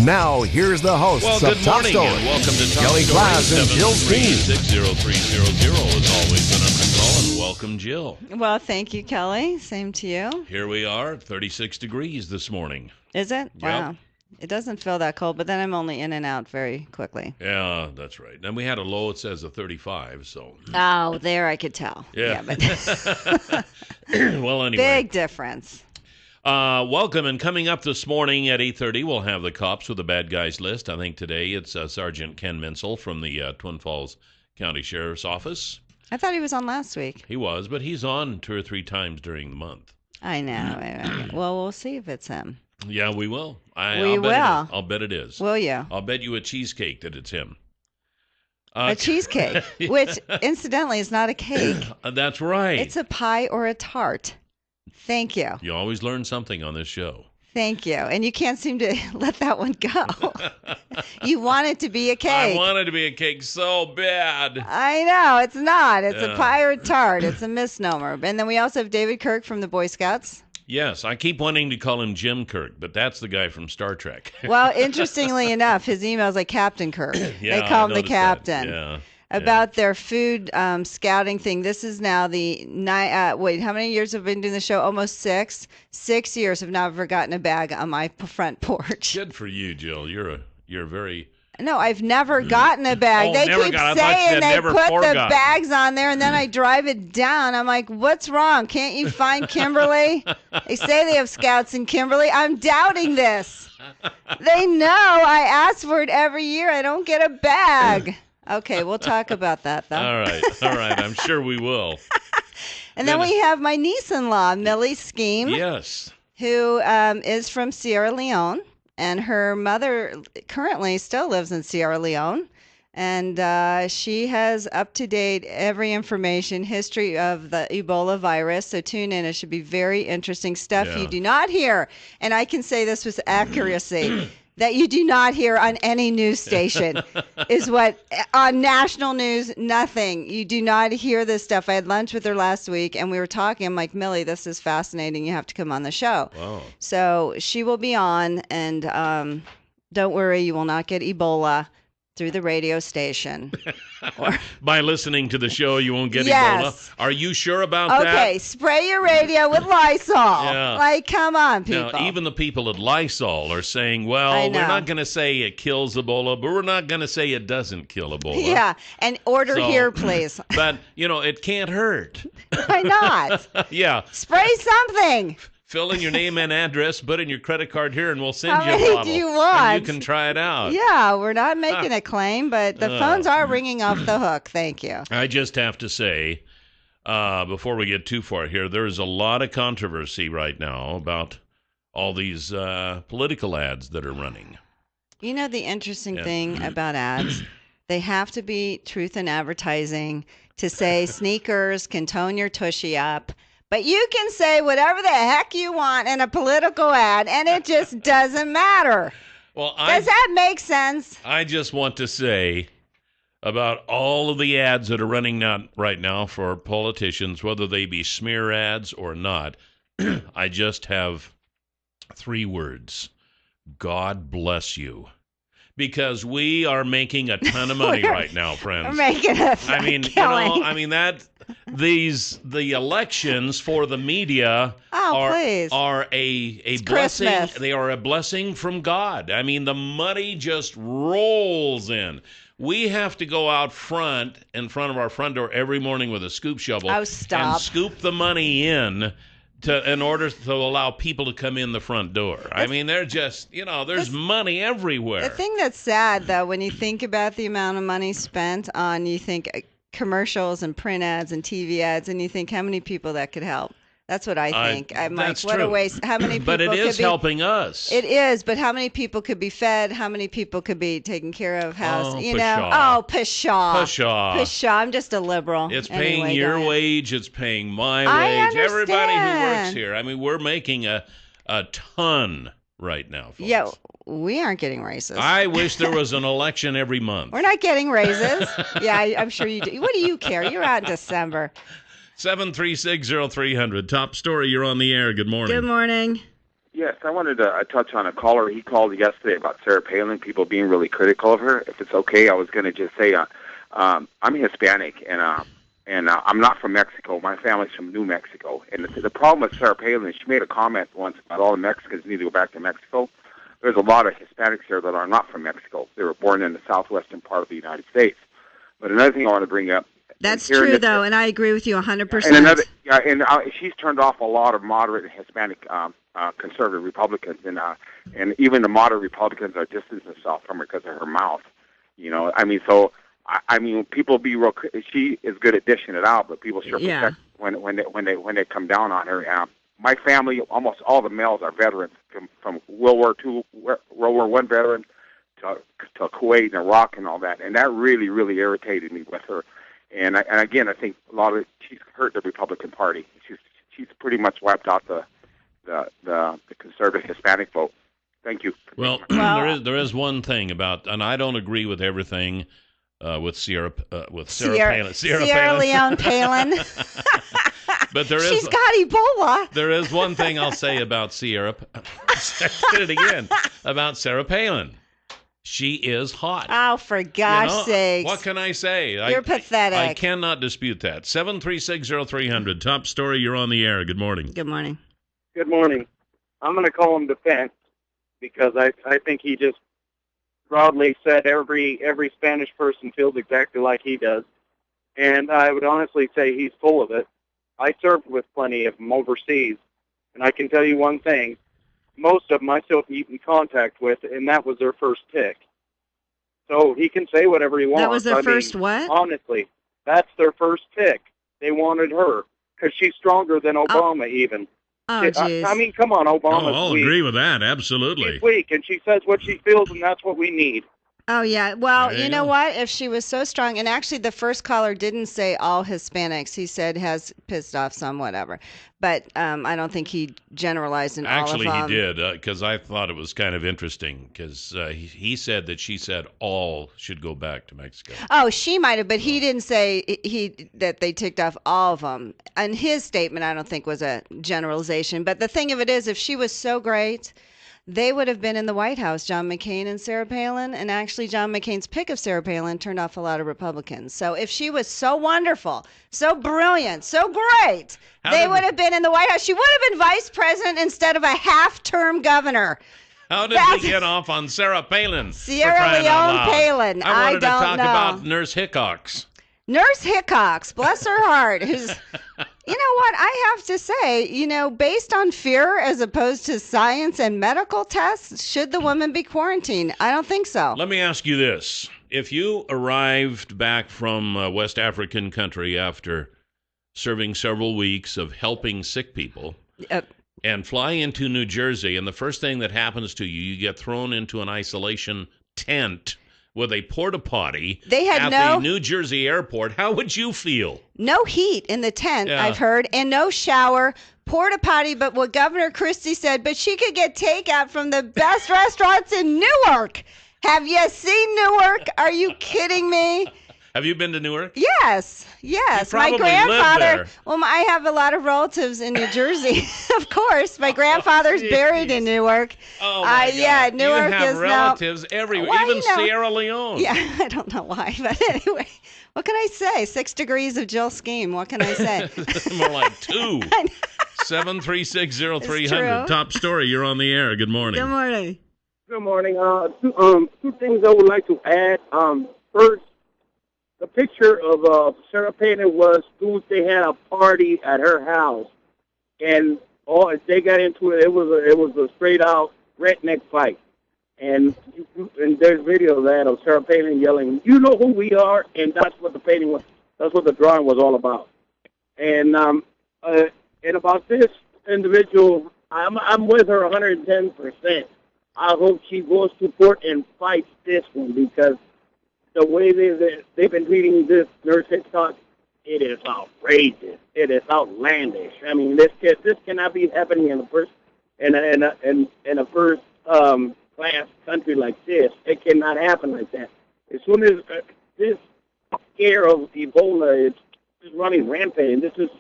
Now, here's the hosts Well, of good Top morning Story, and welcome to Top Kelly Story. Glass and Jill Steen. 736-0300 is always the number to call, and welcome, Jill. Well, thank you, Kelly. Same to you. Here we are, 36 degrees this morning. Is it? Yep. Wow. It doesn't feel that cold, but then I'm only in and out very quickly. Yeah, that's right. And we had a low, it says a 35, so. Oh, there I could tell. Yeah. But Well, anyway. big difference. Welcome, and coming up this morning at 8:30, we'll have the cops with the bad guys list. I think today it's Sergeant Ken Menzel from the Twin Falls County Sheriff's Office. I thought he was on last week. He was, but he's on 2 or 3 times during the month. I know. Well, we'll see if it's him. Yeah, we will. We will. I'll bet it is. Will you? I'll bet you a cheesecake that it's him. A cheesecake, which incidentally is not a cake. That's right. It's a pie or a tart. Thank you. You always learn something on this show. Thank you. And you can't seem to let that one go. You want it to be a cake. I want it to be a cake so bad. I know. It's not. It's a pie or a tart. It's a misnomer. And then we also have David Kirk from the Boy Scouts. Yes, I keep wanting to call him Jim Kirk, but that's the guy from Star Trek. Well, interestingly enough, his email's like Captain Kirk. Yeah, they call him I the noticed captain. that. Yeah. About their food scouting thing. This is now the wait, how many years have we been doing the show? Almost 6. 6 years have not forgotten a bag on my front porch. Good for you, Jill. You're very. No, I've never gotten a bag. Oh, they never keep got it. I thought you saying said they never put the forgotten. bags on there, and then I drive it down. I'm like, what's wrong? Can't you find Kimberly? They say they have scouts in Kimberly. I'm doubting this. They know I ask for it every year. I don't get a bag. Okay, we'll talk about that, though. All right. I'm sure we will. And then we have my niece-in-law, Millie Scheme, Yes. who is from Sierra Leone. And her mother currently still lives in Sierra Leone. And she has up-to-date every information, history of the Ebola virus. So tune in. It should be very interesting stuff you do not hear. And I can say this with accuracy. That you do not hear on any news station is what, on national news, nothing. You do not hear this stuff. I had lunch with her last week, and we were talking. I'm like, Millie, this is fascinating. You have to come on the show. Wow. So she will be on, and don't worry, you will not get Ebola through the radio station. By listening to the show, you won't get Yes. Ebola. Are you sure about that? Okay, spray your radio with Lysol. Yeah. Like, come on, people. Now, even the people at Lysol are saying, well, I we're know. not going to say it kills Ebola, but we're not going to say it doesn't kill Ebola. Yeah, and order So- here, please. But, it can't hurt. Why not? Yeah. Spray something. Fill in your name and address, put in your credit card here, and we'll send How you a many bottle. do you And want? you can try it out. Yeah, we're not making a claim, but the phones are ringing off the hook. Thank you. I just have to say, before we get too far here, there's a lot of controversy right now about all these political ads that are running. You know the interesting thing about ads? They have to be truth in advertising to say sneakers can tone your tushy up. But you can say whatever the heck you want in a political ad, and it just doesn't matter. Well, Does that make sense? I just want to say about all of the ads that are running right now for politicians, whether they be smear ads or not, I just have 3 words. God bless you. Because we are making a ton of money right now, friends. We're making a killing. The elections for the media please. are a blessing. Christmas. They are a blessing from God. I mean, the money just rolls in. We have to go out front, in front of our front door every morning with a scoop shovel Oh, stop. and scoop the money in in order to allow people to come in the front door. I mean, they're just, there's money everywhere. The thing that's sad, though, when you think about the amount of money spent on, you think commercials and print ads and TV ads, and you think how many people that could help. That's what I think. I'm like, that's what true. a waste. How many people But it could is be helping us. It is, but how many people could be fed? How many people could be taken care of? House, Oh, Oh, pshaw. pshaw. Pshaw. I'm just a liberal. It's paying Anyway, your go ahead. wage. It's paying my I wage. Everybody who works understand. here. I mean, we're making a ton right now, folks. Yeah, we aren't getting raises. I wish there was an election every month. We're not getting raises. Yeah, I'm sure you do. What do you care? You're out in December. 7360300. Top story. You're on the air. Good morning. Good morning. Yes, I wanted to touch on a caller. He called yesterday about Sarah Palin, people being really critical of her. If it's okay, I was going to just say I'm Hispanic, and I'm not from Mexico. My family's from New Mexico. And the problem with Sarah Palin is she made a comment once about all the Mexicans need to go back to Mexico. There's a lot of Hispanics here that are not from Mexico. They were born in the southwestern part of the United States. But another thing I want to bring up. That's true, though, and I agree with you 100%. And she's turned off a lot of moderate Hispanic conservative Republicans, and even the moderate Republicans are distancing themselves from her because of her mouth. You know, I mean, so I mean, people be real. She is good at dishing it out, but people sure protect when they come down on her. My family, almost all the males are veterans from World War II, World War I veterans to Kuwait and Iraq and all that, and that really, really irritated me with her. And again, I think a lot of she's hurt the Republican Party. She's pretty much wiped out the conservative Hispanic vote. Thank you. Well, there is one thing about, and I don't agree with everything with Sarah Palin. Sierra Leone Palin. But she's got Ebola. There is one thing I'll say about Sarah. I did it again about Sarah Palin. She is hot. Oh, for gosh sakes. What can I say? You're pathetic. I cannot dispute that. 7360300. Top story, you're on the air. Good morning. Good morning. Good morning. I'm going to call him defense because I think he just proudly said every Spanish person feels exactly like he does. And I would honestly say he's full of it. I served with plenty of them overseas, and I can tell you one thing. Most of them I still keep in contact with, and that was their first pick. So he can say whatever he wants. That was their first what? Honestly, that's their first pick. They wanted her because she's stronger than Obama even. Oh, jeez. I mean, come on, Obama's I'll weak. agree with that, absolutely. She's weak, and she says what she feels, and that's what we need. Oh, yeah. Well, you know what? If she was so strong, and actually the first caller didn't say all Hispanics. He said has pissed off some, whatever. But I don't think he generalized in all of them. Actually, he did, because I thought it was kind of interesting, because he said that she said all should go back to Mexico. Oh, she might have, but he didn't say that they ticked off all of them. And his statement, I don't think, was a generalization. But the thing of it is, if she was so great, they would have been in the White House, John McCain and Sarah Palin, and actually John McCain's pick of Sarah Palin turned off a lot of Republicans. So if she was so wonderful, so brilliant, so great, they would have been in the White House. She would have been vice president instead of a half-term governor. How did we get off on Sarah Palin? Sierra Leone Palin. I wanted to talk know. about Nurse Hickox. Nurse Hickox, bless her heart, who's, you know what, I have to say, based on fear as opposed to science and medical tests, should the woman be quarantined? I don't think so. Let me ask you this. If you arrived back from a West African country after serving several weeks of helping sick people and fly into New Jersey, and the first thing that happens to you, you get thrown into an isolation tent with a porta potty at the New Jersey airport, how would you feel? No heat in the tent, I've heard, and no shower, porta potty, but what Governor Christie said, but she could get takeout from the best restaurants in Newark. Have you seen Newark? Are you kidding me? Have you been to Newark? Yes. My grandfather. Well, I have a lot of relatives in New Jersey, of course. My grandfather's buried in Newark. Oh my God. Yeah, Newark you have is relatives everywhere, even Sierra Leone. Yeah, I don't know why, but anyway, what can I say? 6 degrees of Jill Scheme. What can I say? More like 2. 7360300. Top story. You're on the air. Good morning. Good morning. Good morning. Two things I would like to add. First, the picture of Sarah Palin was Tuesday had a party at her house, and they got into it. It was a straight out redneck fight, and there's video of that of Sarah Palin yelling, "You know who we are," and that's what the painting was. That's what the drawing was all about. And about this individual, I'm with her 110%. I hope she goes to court and fights this one because the way they've been treating this Nurse Hitchcock, it is outrageous. It is outlandish. I mean, this cannot be happening in a first class country like this. It cannot happen like that. As soon as this scare of Ebola is running rampant, this is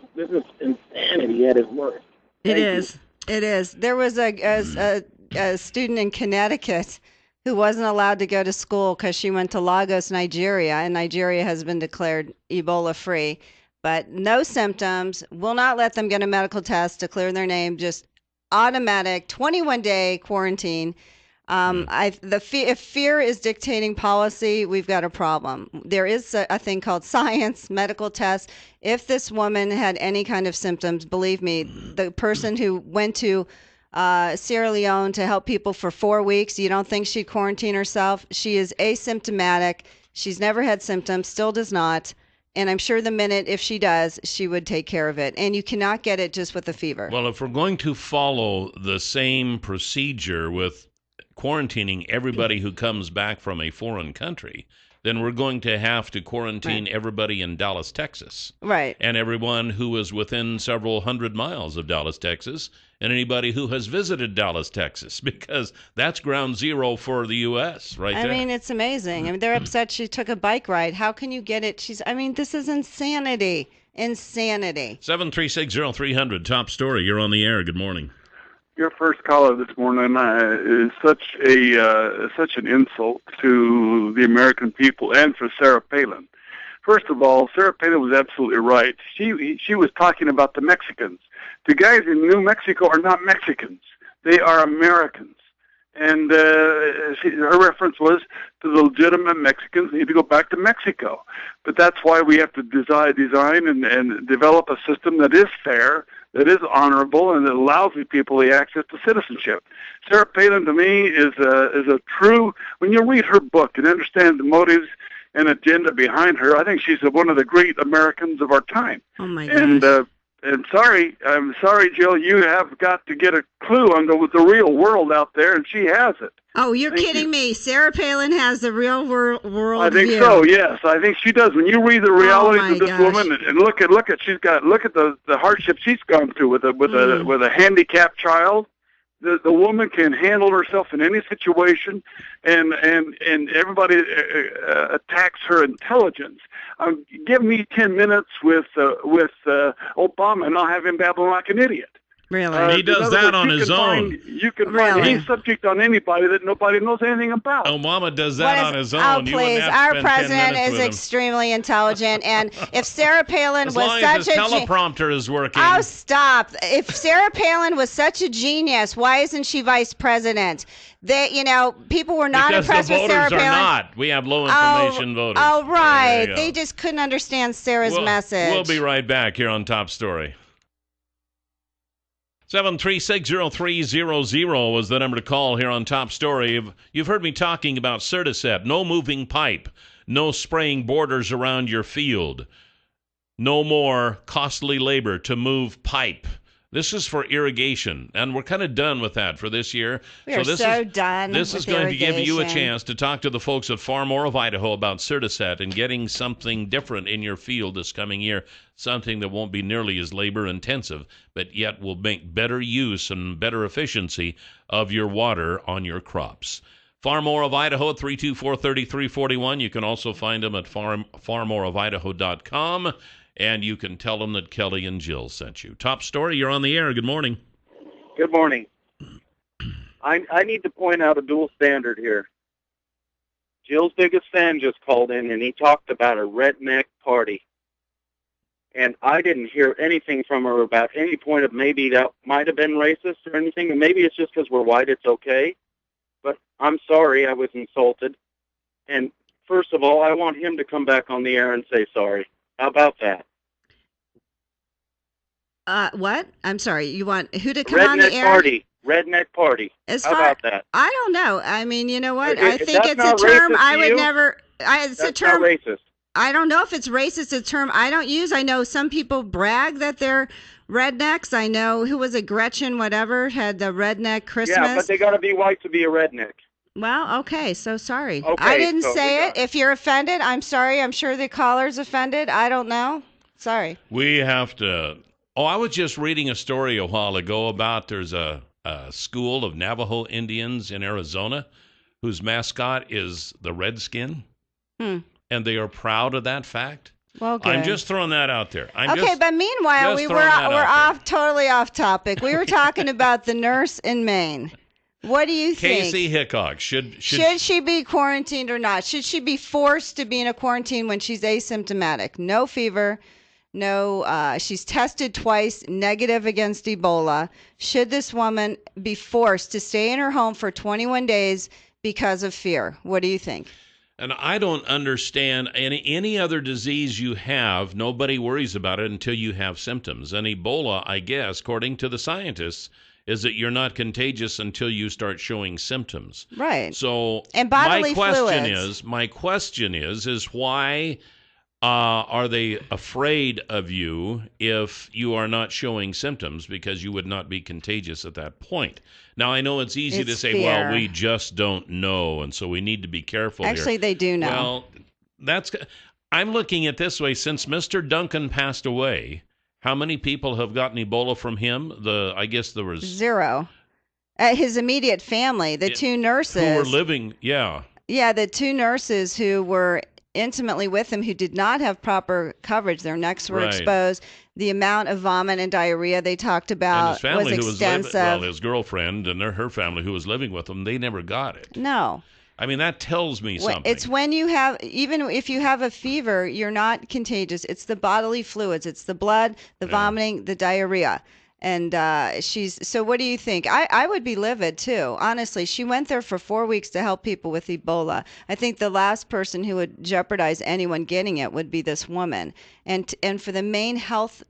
insanity at its worst. It is. It is. There was a student in Connecticut who wasn't allowed to go to school because she went to Lagos, Nigeria, and Nigeria has been declared Ebola free. But no symptoms, will not let them get a medical test to clear their name, just automatic 21-day quarantine. If fear is dictating policy, we've got a problem. There is a thing called science, medical tests. If this woman had any kind of symptoms, believe me, the person who went to Sierra Leone to help people for 4 weeks, you don't think she'd quarantine herself? She is asymptomatic. She's never had symptoms, still does not. And I'm sure the minute, if she does, she would take care of it. And you cannot get it just with a fever. Well, if we're going to follow the same procedure with quarantining everybody who comes back from a foreign country, then we're going to have to quarantine everybody in Dallas, Texas. Right. And everyone who is within several hundred miles of Dallas, Texas, and anybody who has visited Dallas, Texas, because that's ground zero for the U.S. right there. I mean, it's amazing. I mean, they're upset she took a bike ride. How can you get it? This is insanity. Insanity. 7360300, top story. You're on the air. Good morning. Your first caller this morning is such an insult to the American people and for Sarah Palin. First of all, Sarah Palin was absolutely right. She was talking about the Mexicans. The guys in New Mexico are not Mexicans. They are Americans. And her reference was to the legitimate Mexicans need to go back to Mexico. But that's why we have to design and develop a system that is fair, that is honorable, and that allows the people the access to citizenship. Sarah Palin, to me, is a true. When you read her book and understand the motives and agenda behind her, I think she's one of the great Americans of our time. Oh my gosh. And I'm sorry, Jill, you have got to get a clue on the real world out there, and she has it. Oh, you're kidding me. Sarah Palin has the real world I think view. So, yes. I think she does. When you read the realities of this woman and look at look at the hardship she's gone through with a handicapped child. The woman can handle herself in any situation, and everybody attacks her intelligence. Give me 10 minutes with Obama, and I'll have him babbling like an idiot. Really? He does that on his own. You can find any subject on anybody that nobody knows anything about. Obama does that on his own. Oh, please. Our president is extremely intelligent. And if Sarah Palin was such a... As long as his teleprompter is working. Oh, stop. If Sarah Palin was such a genius, why isn't she vice president? People were not impressed with Sarah Palin. Because the voters are not. We have low information voters. Oh, right. They just couldn't understand Sarah's message. We'll be right back here on Top Story. 7360300 was the number to call here on Top Story. You've heard me talking about Certacet, no moving pipe, no spraying borders around your field, no more costly labor to move pipe. This is for irrigation, and we're kind of done with that for this year. We are so done. This is going to give you a chance to talk to the folks at Far More of Idaho about Certacet and getting something different in your field this coming year, something that won't be nearly as labor-intensive, but yet will make better use and better efficiency of your water on your crops. Far More of Idaho at 324-3341. You can also find them at farmoreofidaho.com. And you can tell them that Kelly and Jill sent you. Top Story, you're on the air. Good morning. Good morning. I need to point out a dual standard here. Jill's biggest fan just called in, and he talked about a redneck party. And I didn't hear anything from her about any point of maybe that might have been racist or anything. And maybe it's just because we're white, it's okay. But I'm sorry, I was insulted. And first of all, I want him to come back on the air and say sorry. How about that? What? I'm sorry. You want who to come on the air? Redneck party. How about that? I don't know. I mean, you know what? I think it's a term I would never. It's a term. Not racist. I don't know if it's racist. It's a term I don't use. I know some people brag that they're rednecks. I know who was it? Gretchen, whatever, had the redneck Christmas. Yeah, but they got to be white to be a redneck. Well, okay, so sorry. Okay, I didn't say it. If you're offended, I'm sorry. I'm sure the caller's offended. I don't know. Sorry. We have to... I was just reading a story a while ago about there's a school of Navajo Indians in Arizona whose mascot is the redskin. And they are proud of that fact. Well, good. I'm just throwing that out there. But meanwhile, we're totally off topic. We were talking about the nurse in Maine. What do you think? Casey Hickok, should she be quarantined or not? Should she be forced to be in a quarantine when she's asymptomatic? No fever, no, she's tested twice, negative against Ebola. Should this woman be forced to stay in her home for 21 days because of fear? What do you think? And I don't understand any other disease you have, nobody worries about it until you have symptoms. And Ebola, I guess, according to the scientists, is that you're not contagious until you start showing symptoms. Right. So and bodily my question is why are they afraid of you if you are not showing symptoms, because you would not be contagious at that point? Now, I know it's easy to say, fear. well, we just don't know, and so we need to be careful Actually, here. they do know. Well, I'm looking at this way. Since Mr. Duncan passed away, how many people have gotten Ebola from him? I guess there was 0. His immediate family, the 2 nurses. Who were living, yeah. Yeah, the 2 nurses who were intimately with him who did not have proper coverage. Their necks were exposed. The amount of vomit and diarrhea they talked about his family was extensive. His girlfriend and her family who was living with him, they never got it. No. I mean, that tells me something. It's when you have, even if you have a fever, you're not contagious. It's the bodily fluids. It's the blood, the vomiting, the diarrhea. And so what do you think? I would be livid too. Honestly, she went there for 4 weeks to help people with Ebola. I think the last person who would jeopardize anyone getting it would be this woman. And for the Maine health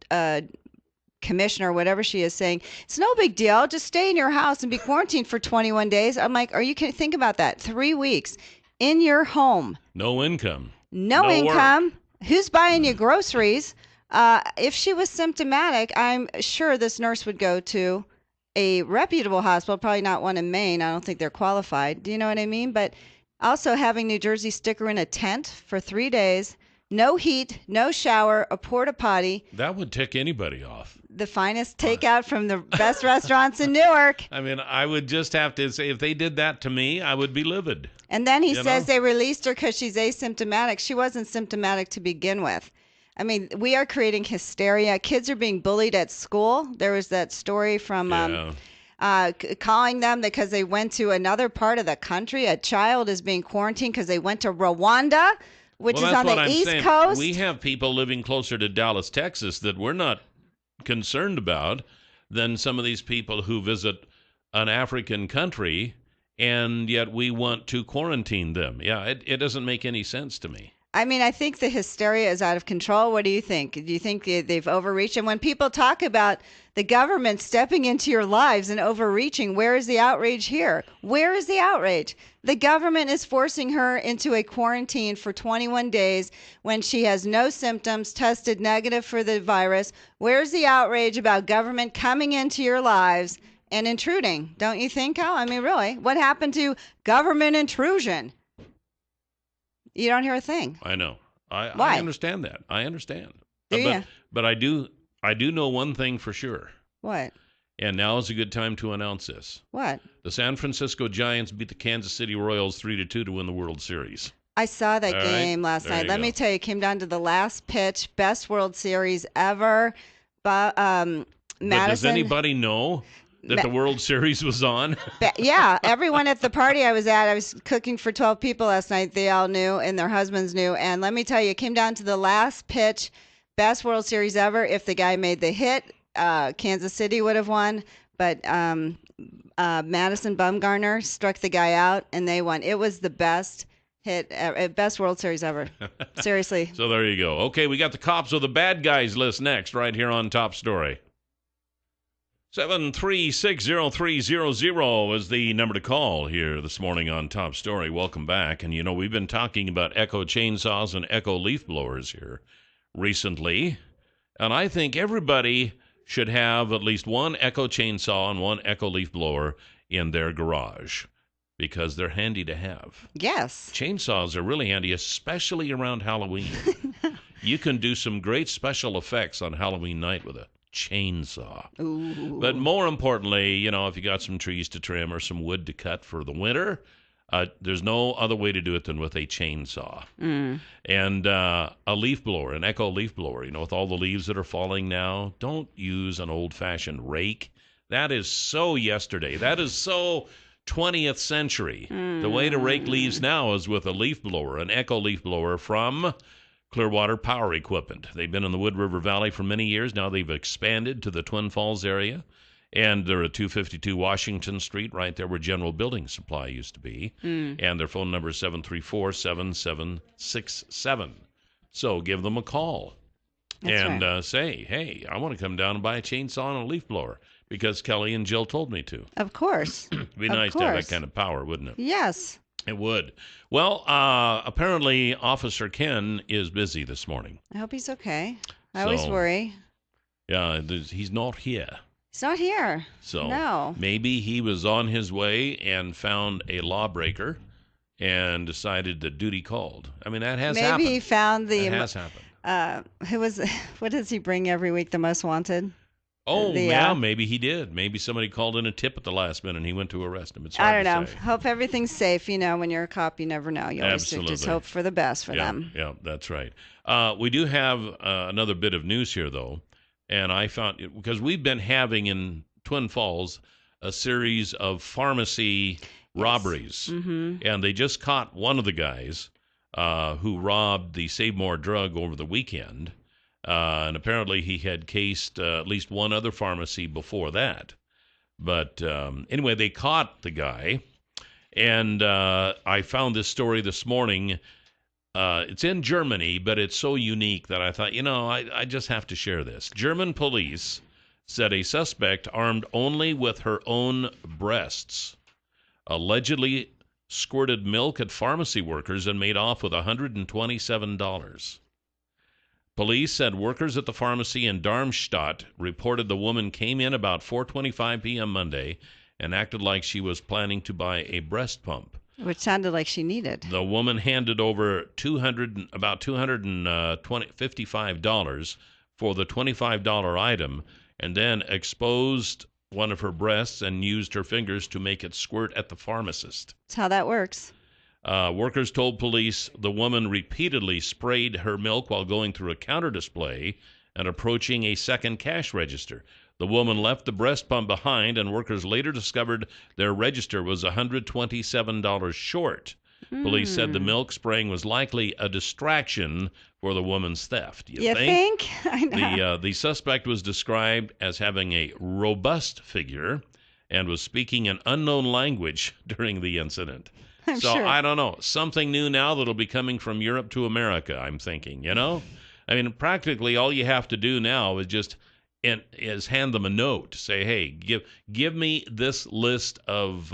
commissioner, whatever she is, saying it's no big deal, just stay in your house and be quarantined for 21 days. I'm like, think about that? 3 weeks in your home, no income, no income. Work. Who's buying you groceries? If she was symptomatic, I'm sure this nurse would go to a reputable hospital, probably not one in Maine. I don't think they're qualified. Do you know what I mean? But also having New Jersey stick her in a tent for 3 days, no heat, no shower, a porta potty. That would tick anybody off. The finest takeout from the best restaurants in Newark. I mean, I would just have to say, if they did that to me, I would be livid. And then he says they released her because she's asymptomatic. She wasn't symptomatic to begin with. I mean, we are creating hysteria. Kids are being bullied at school. There was that story from calling them because they went to another part of the country. A child is being quarantined because they went to Rwanda, which is on the East Coast. We have people living closer to Dallas, Texas, that we're not concerned about than some of these people who visit an African country, and yet we want to quarantine them. Yeah, it doesn't make any sense to me. I mean, I think the hysteria is out of control. What do you think? Do you think they've overreached? And when people talk about the government stepping into your lives and overreaching, where is the outrage here? Where is the outrage? The government is forcing her into a quarantine for 21 days when she has no symptoms, tested negative for the virus. Where's the outrage about government coming into your lives and intruding? Don't you think, Al? I mean, really, what happened to government intrusion? You don't hear a thing. I know. Why? I understand that. I understand. But I do know one thing for sure. What? And now is a good time to announce this. What? The San Francisco Giants beat the Kansas City Royals 3-2 to win the World Series. I saw that game last night. Let me tell you, it came down to the last pitch. Best World Series ever. But does anybody know that the World Series was on? Yeah, everyone at the party I was at, I was cooking for 12 people last night. They all knew, and their husbands knew. And let me tell you, it came down to the last pitch. Best World Series ever. If the guy made the hit, Kansas City would have won. But Madison Bumgarner struck the guy out, and they won. It was the best hit, best World Series ever. Seriously. So there you go. Okay, we got the cops of the bad guys list next, right here on Top Story. 7360300 is the number to call here this morning on Top Story. Welcome back. And, we've been talking about Echo chainsaws and Echo leaf blowers here recently. And I think everybody should have at least one Echo chainsaw and one Echo leaf blower in their garage because they're handy to have. Yes. Chainsaws are really handy, especially around Halloween. You can do some great special effects on Halloween night with it. Chainsaw. Ooh. But more importantly, if you got some trees to trim or some wood to cut for the winter, There's no other way to do it than with a chainsaw. And a leaf blower, an echo leaf blower, with all the leaves that are falling now. Don't use an old-fashioned rake. That is so yesterday. That is so 20th century. The way to rake leaves now is with a leaf blower, an echo leaf blower from Clearwater Power Equipment. They've been in the Wood River Valley for many years. Now they've expanded to the Twin Falls area. And they're at 252 Washington Street, right there where General Building Supply used to be. And their phone number is 734-7767. So give them a call. Say, hey, I want to come down and buy a chainsaw and a leaf blower because Kelly and Jill told me to. Of course. It'd be nice to have that kind of power, wouldn't it? Yes. It would. Well, apparently Officer Ken is busy this morning. I hope he's okay. I always worry. Yeah, he's not here. He's not here. So no. Maybe he was on his way and found a lawbreaker and decided that duty called. I mean, that has happened. Maybe he found the... That has happened. What does he bring every week, the most wanted? Oh, yeah, maybe he did. Maybe somebody called in a tip at the last minute and he went to arrest him. It's hard I don't know. to say. Hope everything's safe. When you're a cop, you never know. You always just hope for the best for them. Yeah, that's right. We do have another bit of news here, though. And I found, because we've been having in Twin Falls a series of pharmacy robberies. And they just caught one of the guys who robbed the Save More drug over the weekend. And apparently he had cased at least one other pharmacy before that. But anyway, they caught the guy. And I found this story this morning. It's in Germany, but it's so unique that I thought, I just have to share this. German police said a suspect armed only with her own breasts allegedly squirted milk at pharmacy workers and made off with $127. Police said workers at the pharmacy in Darmstadt reported the woman came in about 4:25 p.m. Monday and acted like she was planning to buy a breast pump. Which sounded like she needed. The woman handed over about $255 for the $25 item and then exposed one of her breasts and used her fingers to make it squirt at the pharmacist. That's how that works. Workers told police the woman repeatedly sprayed her milk while going through a counter display and approaching a second cash register. The woman left the breast pump behind, and workers later discovered their register was $127 short. Police said the milk spraying was likely a distraction for the woman's theft. You think? I know. The suspect was described as having a robust figure and was speaking an unknown language during the incident. I'm so sure. I don't know. Something new now that'll be coming from Europe to America, I'm thinking, I mean, practically all you have to do now is hand them a note. Say, hey, give me this list of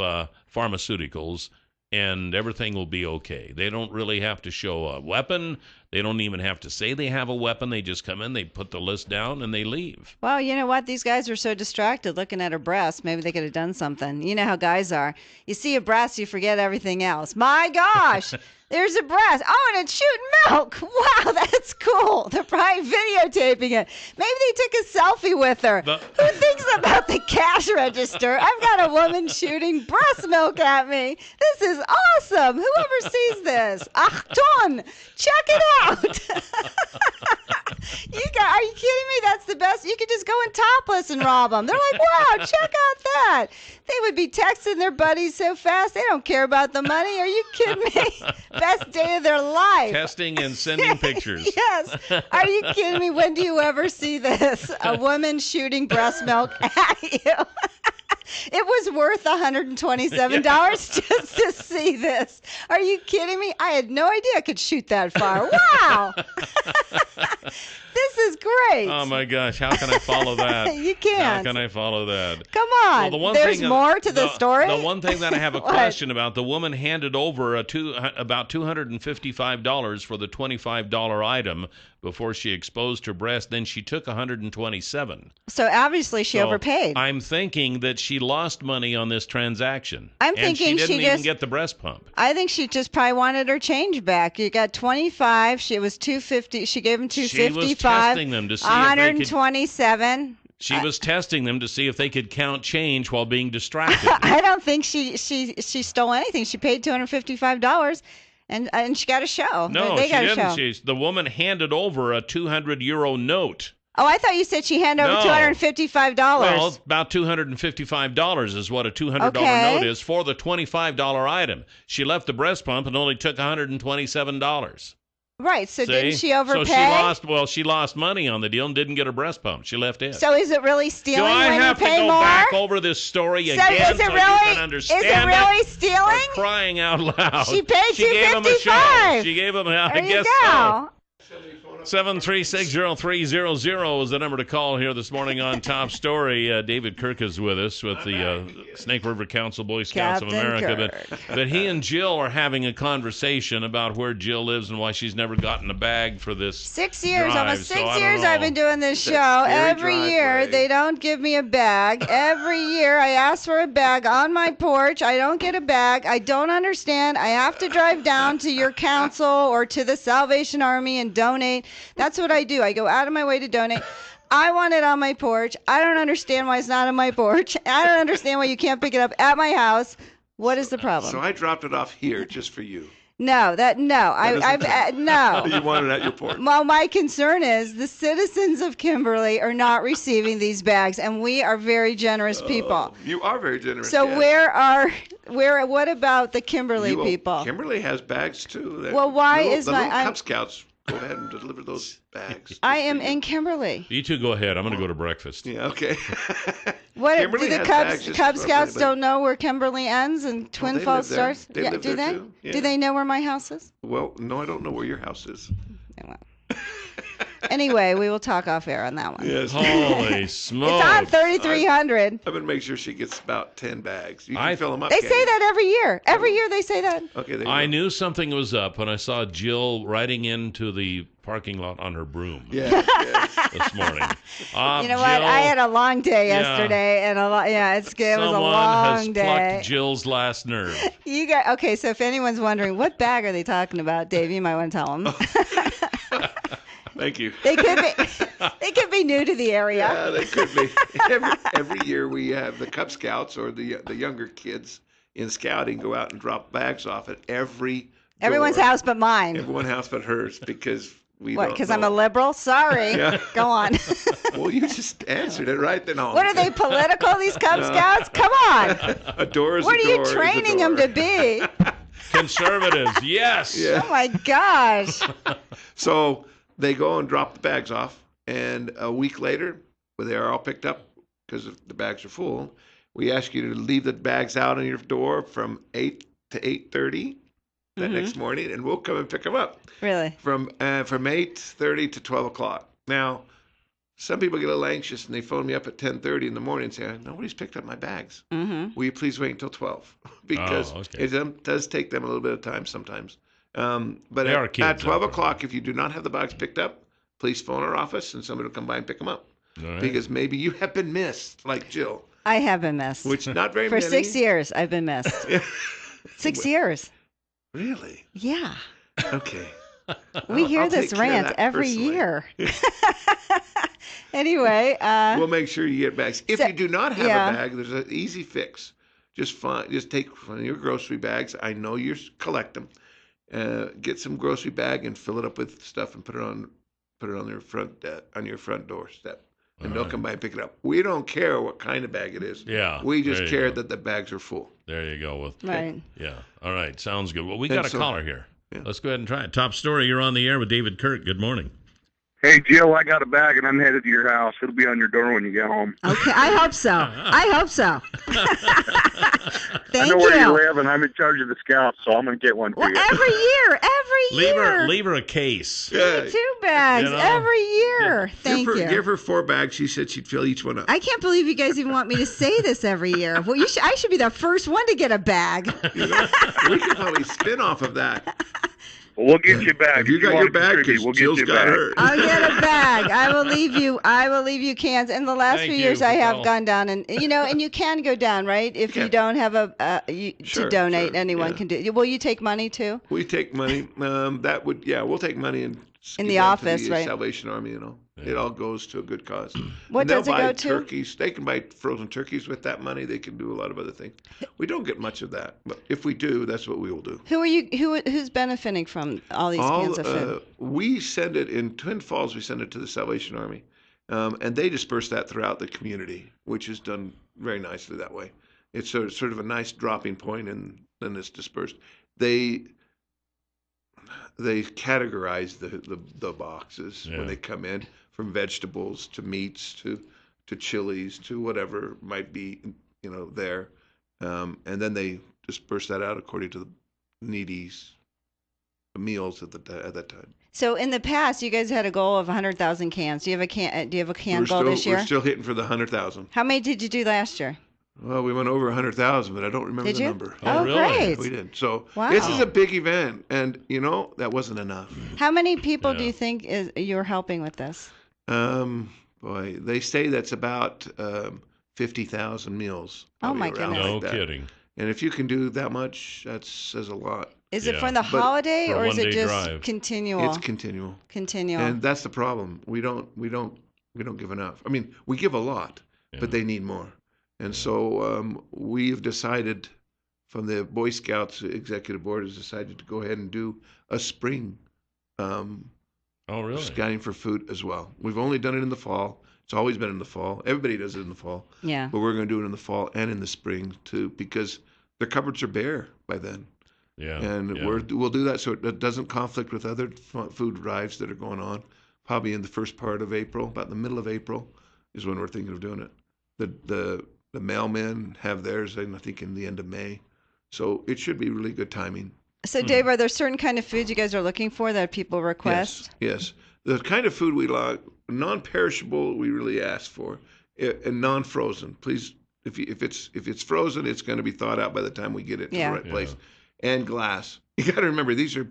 pharmaceuticals, and everything will be okay. They don't really have to show a weapon. They don't even have to say they have a weapon. They just come in, they put the list down, and they leave. Well, you know what? These guys were so distracted looking at her breast. Maybe they could have done something. You know how guys are. You see a breast, you forget everything else. My gosh, there's a breast. Oh, and it's shooting milk. Wow, that's cool. They're probably videotaping it. Maybe they took a selfie with her. Who thinks about the cash register? I've got a woman shooting breast milk at me. This is awesome. Whoever sees this, Achtung, check it out. Are you kidding me? That's the best. You could just go in topless and rob them. They're like, wow, check out that. They would be texting their buddies so fast. They don't care about the money. Are you kidding me? Best day of their life. Testing and sending pictures. Yes. Are you kidding me? When do you ever see this? A woman shooting breast milk at you. It was worth $127 just to see this. Are you kidding me? I had no idea I could shoot that far. Wow. This is great. Oh, my gosh. How can I follow that? You can't. How can I follow that? Come on. Well, There's more to the story? The one thing that I have a question about, the woman handed over about $255 for the $25 item before she exposed her breast. Then she took $127. So obviously she overpaid. I'm thinking that she lost money on this transaction. I'm thinking she didn't even get the breast pump. I think she just probably wanted her change back. You got 25. It was $250. She gave him $255. She was testing them to see 127. She was testing them to see if they could count change while being distracted. I don't think she stole anything. She paid $255, and she got a show. No, they she got didn't. A show. The woman handed over a 200 euro note. Oh, I thought you said she handed over $255. Well, about $255 is what a $200 note is for the $25 item. She left the breast pump and only took $127. Right, so didn't she overpay? So she lost money on the deal and didn't get her breast pump. She left it. So is it really stealing when you pay more? Do I have to go back over this story again so you can understand it? Is it really stealing? For crying out loud. She paid $255. She gave him a show. She gave him, I guess so. 7360300 is the number to call here this morning on Top Story. David Kirk is with us with the Snake River Council Boy Scouts of America. But he and Jill are having a conversation about where Jill lives and why she's never gotten a bag for this 6 years. drive. Almost 6 years I've been doing this show. Every year they don't give me a bag. Every year I ask for a bag on my porch. I don't get a bag. I don't understand. I have to drive down to your council or to the Salvation Army and donate. That's what I do. I go out of my way to donate. I want it on my porch. I don't understand why it's not on my porch. I don't understand why you can't pick it up at my house. What is the problem? So I dropped it off here just for you. No. No. You want it at your porch. Well, my concern is the citizens of Kimberly are not receiving these bags, and we are very generous people. You are very generous. So yes. what about the Kimberly people? Kimberly has bags too. Well, why the is little my Cub Scouts go ahead and deliver those bags? I am in Kimberly. You two go ahead. I'm going to go to breakfast. Yeah, okay. What Kimberly do the has Cub Scouts don't know where Kimberly ends and Twin Falls starts? They live do there they? too. Yeah. Do they know where my house is? Well, no, I don't know where your house is. Anyway, we will talk off air on that one. Yes. Holy smokes. It's on 3,300. I'm going to make sure she gets about 10 bags. You can fill them up. They say that every year. Every year they say that. Okay. I knew something was up when I saw Jill riding into the parking lot on her broom. Yeah. This morning. You know what? I had a long day yesterday, and it was a long day. Someone has plucked Jill's last nerve. Okay, so if anyone's wondering what bag are they talking about, Dave, you might want to tell them. Thank you. They could be new to the area. Yeah, they could be. Every year we have the Cub Scouts or the younger kids in scouting go out and drop bags off at everyone's house but mine. Everyone's house but hers because we What, because I'm a liberal? Sorry. Yeah. Go on. Well, you just answered it right then. What are they, political, these Cub Scouts? Come on. A door is What a door. are you training them to be? Conservatives, yes. Yeah. Oh, my gosh. So they go and drop the bags off, and a week later, when they are all picked up because the bags are full, we ask you to leave the bags out on your door from 8 to 8:30 that next morning, and we'll come and pick them up. Really? From 8:30 to 12 o'clock. Now, some people get a little anxious, and they phone me up at 10:30 in the morning and say, nobody's picked up my bags. Will you please wait until 12? Because it does take them a little bit of time sometimes. But at 12 o'clock, if you do not have the bags picked up, please phone our office, and somebody will come by and pick them up. Right. Because maybe you have been missed, like Jill. I have been missed. Which not very For many. 6 years, I've been missed. 6 years. Really? Yeah. Okay. We hear this rant every year. Anyway. We'll make sure you get bags. If you do not have a bag, there's an easy fix. Just take one of your grocery bags. I know you collect them. Get some grocery bag and fill it up with stuff and put it on your front doorstep, and they'll come by and pick it up. We don't care what kind of bag it is. Yeah. We just care that the bags are full. There you go. Right. Yeah. All right. Sounds good. Well, we got a caller here. Yeah. Let's go ahead and try it. Top Story. You're on the air with David Kirk. Good morning. Hey, Jill, I got a bag, and I'm headed to your house. It'll be on your door when you get home. Okay, I hope so. Thank you. I know where you live, and I'm in charge of the Scouts, so I'm going to get one for you. Every year. Leave her a case. Yeah. 2 bags every year. Thank you. Give her 4 bags. She said she'd fill each one up. I can't believe you guys even want me to say this every year. Well, I should be the first one to get a bag. We could probably spin off of that. Well, we'll get you back. If you got your bag, we'll Jill's get you got back. her. I'll get a bag. I will leave you cans. In the last few years, I have gone down, and you can go down, right? If you don't have to donate, anyone can do. Will you take money too? We take money. We'll take money and in the office, right? Salvation Army, Yeah. It all goes to a good cause. What does it go to? Turkeys. They can buy frozen turkeys with that money. They can do a lot of other things. We don't get much of that, but if we do, that's what we will do. Who's benefiting from all these cans of food? We send it in Twin Falls. We send it to the Salvation Army, and they disperse that throughout the community, which is done very nicely that way. It's sort of a nice dropping point, and then it's dispersed. They categorize the boxes when they come in, from vegetables to meats to chilies to whatever might be there, and then they disperse that out according to the needies' meals at that time. So in the past, you guys had a goal of 100,000 cans. Do you have a can goal this year? We're still hitting for the 100,000. How many did you do last year? Well, we went over 100,000, but I don't remember the number. Oh, really? Great. We did. So wow. This is a big event, and that wasn't enough. How many people do you think you're helping with this? Boy, they say that's about 50,000 meals. Oh my goodness! No kidding. And if you can do that much, that says a lot. Is it from the holiday, or is it just drive. continual? It's continual. Continual. And that's the problem. We don't give enough. I mean, we give a lot, but they need more. And so we've decided, from the Boy Scouts Executive Board has decided to go ahead and do a spring scouting for food as well. We've only done it in the fall. It's always been in the fall. Everybody does it in the fall. Yeah. But we're going to do it in the fall and in the spring too, because their cupboards are bare by then. Yeah. And we'll do that so it doesn't conflict with other food drives that are going on. Probably in the first part of April, about the middle of April, is when we're thinking of doing it. The mailmen have theirs, I think, in the end of May. So it should be really good timing. So, Dave, are there certain kind of foods you guys are looking for that people request? Yes. The kind of food we like, non-perishable, we really ask for, and non-frozen. Please, if it's frozen, it's going to be thawed out by the time we get it to the right place. And glass. You got to remember, these are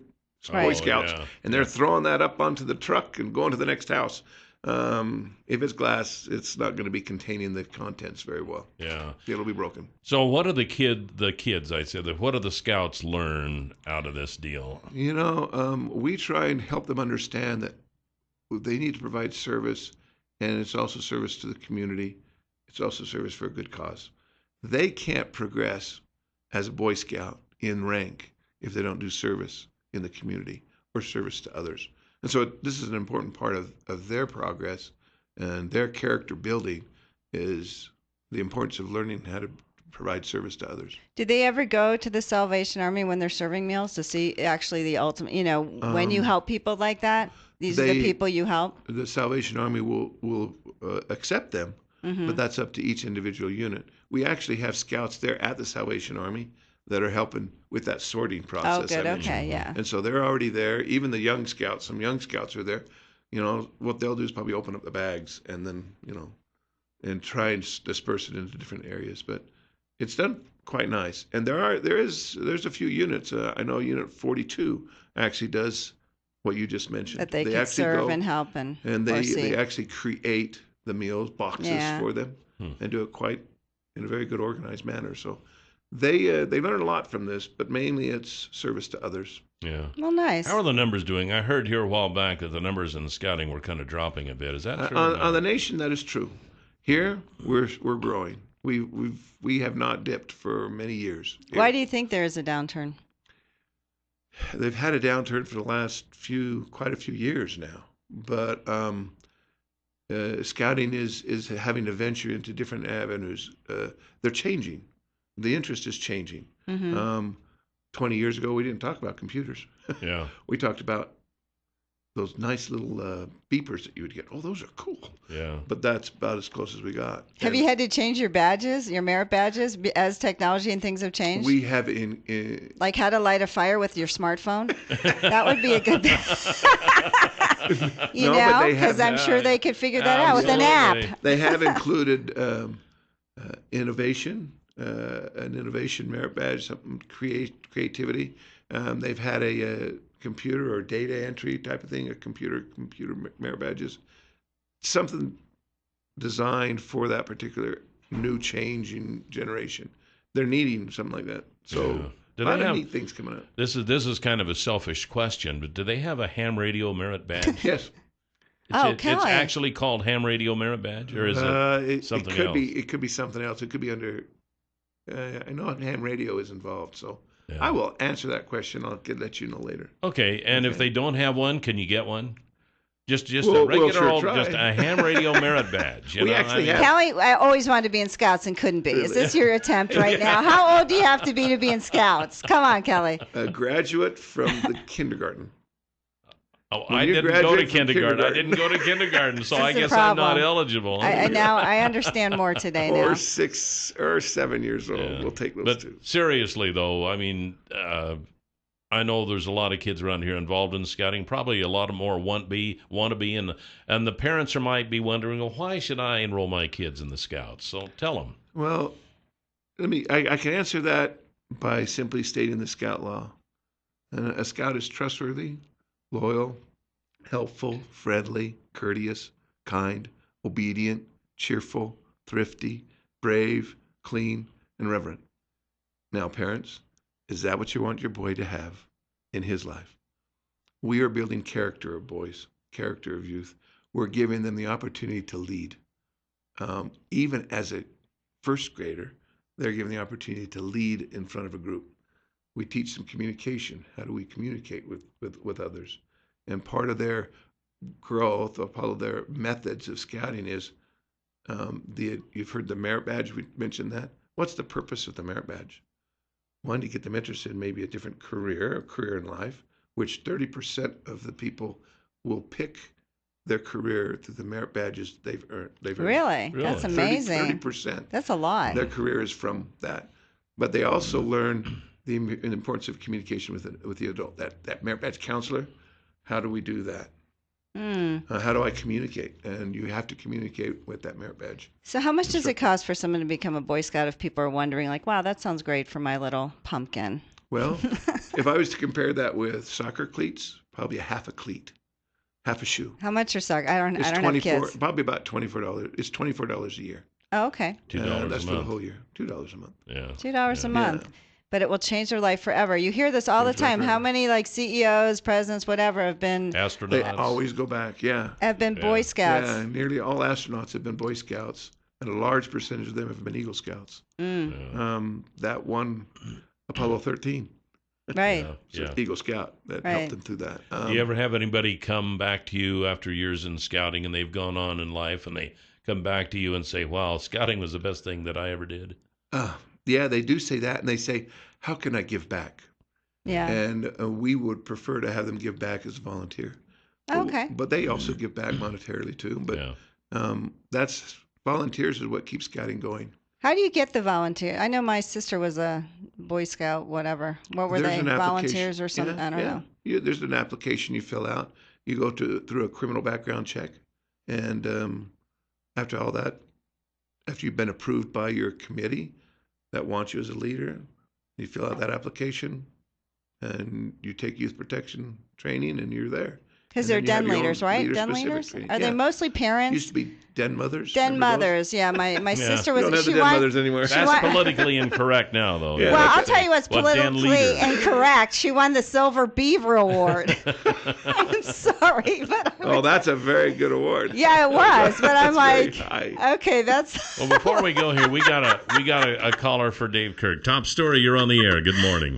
Boy Scouts, and they're throwing that up onto the truck and going to the next house. If it's glass, it's not going to be containing the contents very well. Yeah, it'll be broken. So, what do the kids? I said, what do the Scouts learn out of this deal? We try and help them understand that they need to provide service, and it's also service to the community. It's also service for a good cause. They can't progress as a Boy Scout in rank if they don't do service in the community or service to others. And so this is an important part of their progress, and their character building is the importance of learning how to provide service to others. Do they ever go to the Salvation Army when they're serving meals to see actually the ultimate, when you help people like that? These are the people you help? The Salvation Army will accept them, but that's up to each individual unit. We actually have scouts there at the Salvation Army that are helping with that sorting process. Oh, good. Okay, yeah. And so they're already there. Even the young scouts, some young scouts are there. What they'll do is probably open up the bags and then, and try and disperse it into different areas. But it's done quite nice. And there's a few units. I know Unit 42 actually does what you just mentioned. That they can serve and help and they actually create the meals boxes for them and do it quite in a very good organized manner. So they learn a lot from this, but mainly it's service to others. Yeah. Well, nice. How are the numbers doing? I heard here a while back that the numbers in scouting were kind of dropping a bit. Is that true? On the nation, that is true. Here, we're growing. We have not dipped for many years. Why do you think there is a downturn? They've had a downturn for the last quite a few years now. But scouting is having to venture into different avenues. They're changing. The interest is changing. 20 years ago, we didn't talk about computers. Yeah. We talked about those nice little beepers that you would get. Oh, those are cool. Yeah. But that's about as close as we got. Have you had to change your badges, your merit badges, as technology and things have changed? We have like how to light a fire with your smartphone? That would be a good because I'm sure they could figure that out with an app. They have included innovation, an innovation merit badge, something creativity. They've had a computer or data entry type of thing, a computer merit badges, something designed for that particular new changing generation. They're needing something like that. So a lot of neat things coming up. This is kind of a selfish question, but do they have a ham radio merit badge? Yes. It's actually called Ham Radio Merit Badge, or is it something else? It could be something else. It could be under. I know ham radio is involved, so I will answer that question. I'll let you know later. Okay, and if they don't have one, can you get one? Just a regular old, just a ham radio merit badge. We actually have. Kelly, I always wanted to be in Scouts and couldn't be. Is this your attempt right now? How old do you have to be in Scouts? Come on, Kelly. A graduate from the kindergarten. Oh, I didn't go to kindergarten. I didn't go to kindergarten, so I guess I'm not eligible. I understand more today now. Or 6 or 7 years old. Yeah. We'll take those two. Seriously, though, I mean, I know there's a lot of kids around here involved in scouting. Probably a lot of more want to be, and the parents might be wondering, well, why should I enroll my kids in the Scouts? So tell them. Well, I can answer that by simply stating the Scout law. A Scout is trustworthy, loyal, helpful, friendly, courteous, kind, obedient, cheerful, thrifty, brave, clean, and reverent. Now, parents, is that what you want your boy to have in his life? We are building character of boys, character of youth. We're giving them the opportunity to lead. Even as a first grader, they're given the opportunity to lead in front of a group. We teach them communication. How do we communicate with others? And part of their growth, or part of their methods of scouting is, you've heard the merit badge, we mentioned that. What's the purpose of the merit badge? One, to get them interested in maybe a different career in life, which 30% of the people will pick their career through the merit badges they've earned. Really? That's amazing. 30%. That's a lot. Their career is from that. But they also learn the importance of communication with the adult. That merit badge counselor, how do we do that? How do I communicate? And you have to communicate with that merit badge. So how much does it cost for someone to become a Boy Scout if people are wondering, like, wow, that sounds great for my little pumpkin? Well, if I was to compare that with soccer cleats, probably a half a cleat, half a shoe. How much are soccer? I don't have kids. Probably about $24. It's $24 a year. Oh, okay. $2 a month. That's for the whole year. $2 a month. Yeah. $2 a month. But it will change their life forever. You hear this all the time. How many CEOs, presidents, whatever have been astronauts? They always go back. Have been Boy Scouts. Yeah, nearly all astronauts have been Boy Scouts, and a large percentage of them have been Eagle Scouts. That one, Apollo 13. Right. Eagle Scout that helped them through that. Do you ever have anybody come back to you after years in scouting and they've gone on in life and they come back to you and say, wow, scouting was the best thing that I ever did? Yeah, they do say that, and they say, how can I give back? Yeah. And we would prefer to have them give back as a volunteer. Okay. But they also give back monetarily, too. But that's volunteers is what keeps scouting going. How do you get the volunteer? I know my sister was a Boy Scout, whatever. What were they, volunteers or something? I don't know. Yeah, there's an application you fill out. You go through a criminal background check. And after all that, after you've been approved by your committee that wants you as a leader, you fill out that application, and you take youth protection training, and you're there. Because they're den leaders, right? Den leaders? Are they mostly parents? Used to be den mothers. Den mothers, yeah. My sister was. We don't have the den mothers anymore. That's politically incorrect now, though. Yeah. Well, I'll tell you what's politically incorrect. She won the Silver Beaver Award. I'm sorry, but. That's a very good award. Yeah, it was, but I'm like, okay, that's. Well, before we go here, we got a caller for Dave Kirk. Top story, you're on the air. Good morning.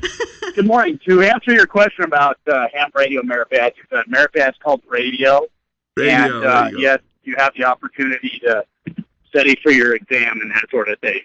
Good morning. To answer your question about ham radio merit badge, merit badge called radio. And yes, you have the opportunity to study for your exam and that sort of thing.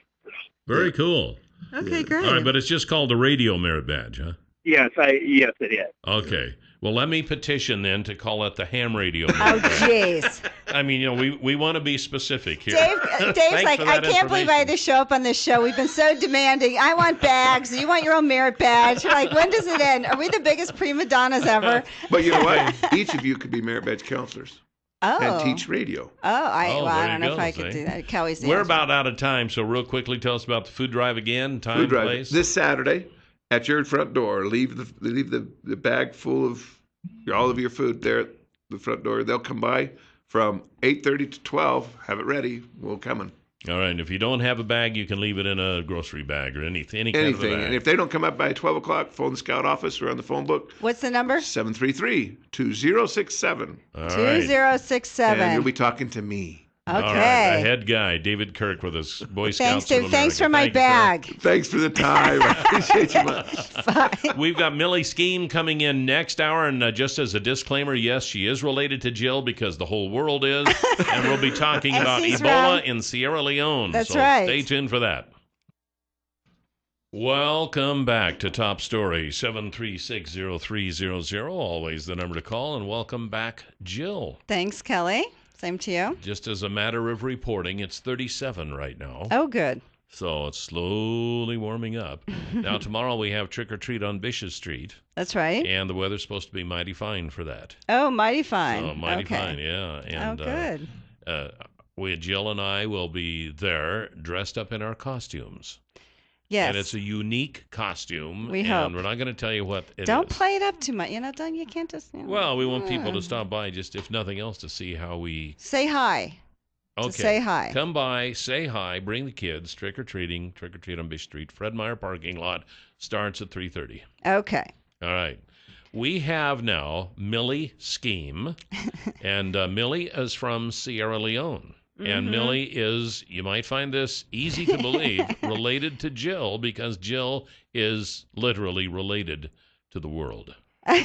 Very cool. Okay, great. All right, but it's just called the radio merit badge, huh? Yes, it is. Okay. Well, let me petition then to call it the ham radio. Oh, jeez. I mean, we want to be specific here. Dave's like, I can't believe I had to show up on this show. We've been so demanding. I want bags. You want your own merit badge. You're like, when does it end? Are we the biggest prima donnas ever? But you know what? Each of you could be merit badge counselors. And teach radio. I don't know if I could do that. Kelly's We're about out of time, so real quickly, tell us about the food drive again. Time, food drive. Place. This Saturday at your front door. Leave the bag full of all of your food there at the front door. They'll come by from 8:30 to 12. Have it ready. We're coming. All right. And if you don't have a bag, you can leave it in a grocery bag or any kind of a bag. And if they don't come up by 12 o'clock, phone the Scout office or on the phone book. What's the number? 733-2067. 2067. And you'll be talking to me. Okay. All right, the head guy, David Kirk, with us, Boy Scouts of America. Thanks for my bag. Thanks for the time. I appreciate you much. Bye. We've got Millie Scheme coming in next hour, and just as a disclaimer, yes, she is related to Jill because the whole world is, and we'll be talking about Ebola in Sierra Leone. That's so right. Stay tuned for that. Welcome back to Top Story, 7360300, always the number to call, and welcome back, Jill. Thanks, Kelly. Same to you. Just as a matter of reporting, it's 37 right now. Oh, good. So it's slowly warming up. Now, tomorrow we have Trick or Treat on Bishop Street. That's right. And the weather's supposed to be mighty fine for that. Oh, mighty fine. So mighty fine, yeah. And, good. Jill and I will be there dressed up in our costumes. Yes. And it's a unique costume. We hope. And we're not going to tell you what it is. Don't play it up too much. You can't just... Well, we want people to stop by, just if nothing else, to see how we... Say hi. Okay. Say hi. Come by, say hi, bring the kids, trick-or-treating, trick-or-treat on Bishop Street. Fred Meyer parking lot starts at 3:30. Okay. All right. We have now Millie Scheme, and Millie is from Sierra Leone. And Millie is, you might find this easy to believe, related to Jill because Jill is literally related to the world.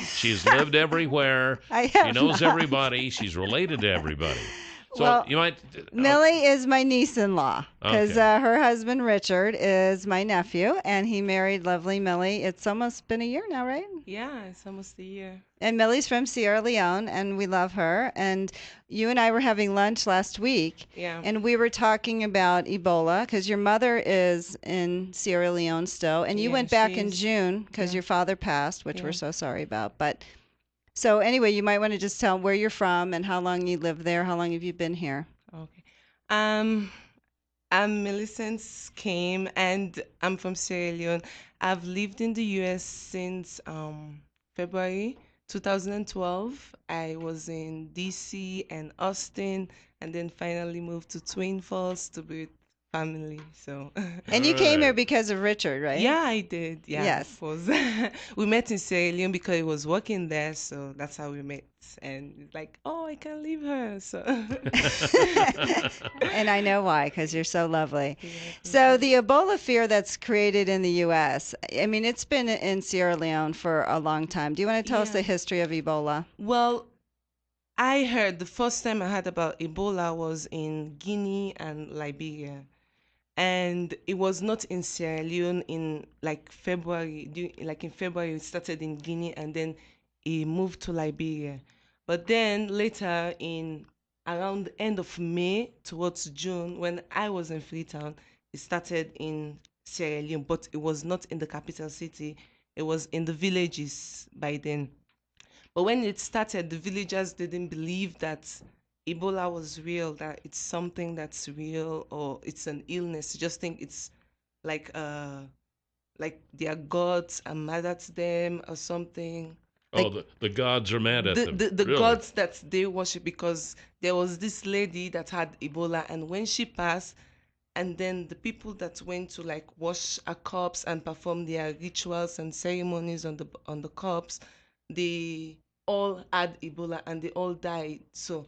She's lived everywhere. She knows everybody. She's related to everybody. So you might. Millie is my niece-in-law because her husband Richard is my nephew, and he married lovely Millie. It's almost been a year now, right? Yeah, it's almost a year. And Millie's from Sierra Leone, and we love her. And you and I were having lunch last week, and we were talking about Ebola because your mother is in Sierra Leone still, and you went back in June because your father passed, which we're so sorry about, but. So anyway, you might want to just tell where you're from and how long you live there. How long have you been here? Okay. I'm Millicent Scheme, and I'm from Sierra Leone. I've lived in the U.S. since February 2012. I was in D.C. and Austin, and then finally moved to Twin Falls to be with family. So. And you came here because of Richard, right? Yeah, I did. Yeah, yes. Of course. We met in Sierra Leone because he was working there, so that's how we met. And it's like, oh, I can leave her. So. And I know why, because you're so lovely. Yeah, so the Ebola fear that's created in the U.S., I mean, it's been in Sierra Leone for a long time. Do you want to tell us the history of Ebola? Well, I heard the first time I heard about Ebola was in Guinea and Liberia. And it was not in Sierra Leone in February. Like in February, it started in Guinea and then it moved to Liberia. But then later in around the end of May towards June, when I was in Freetown, it started in Sierra Leone, but it was not in the capital city. It was in the villages by then. But when it started, the villagers didn't believe that Ebola was real, that it's something that's real or it's an illness. You just think it's like their gods are mad at them or something. Oh, the gods are mad at them. The really? Gods that they worship, because there was this lady that had Ebola, and when she passed, and then the people that went to wash a corpse and perform their rituals and ceremonies on the corpse, they all had Ebola and they all died. So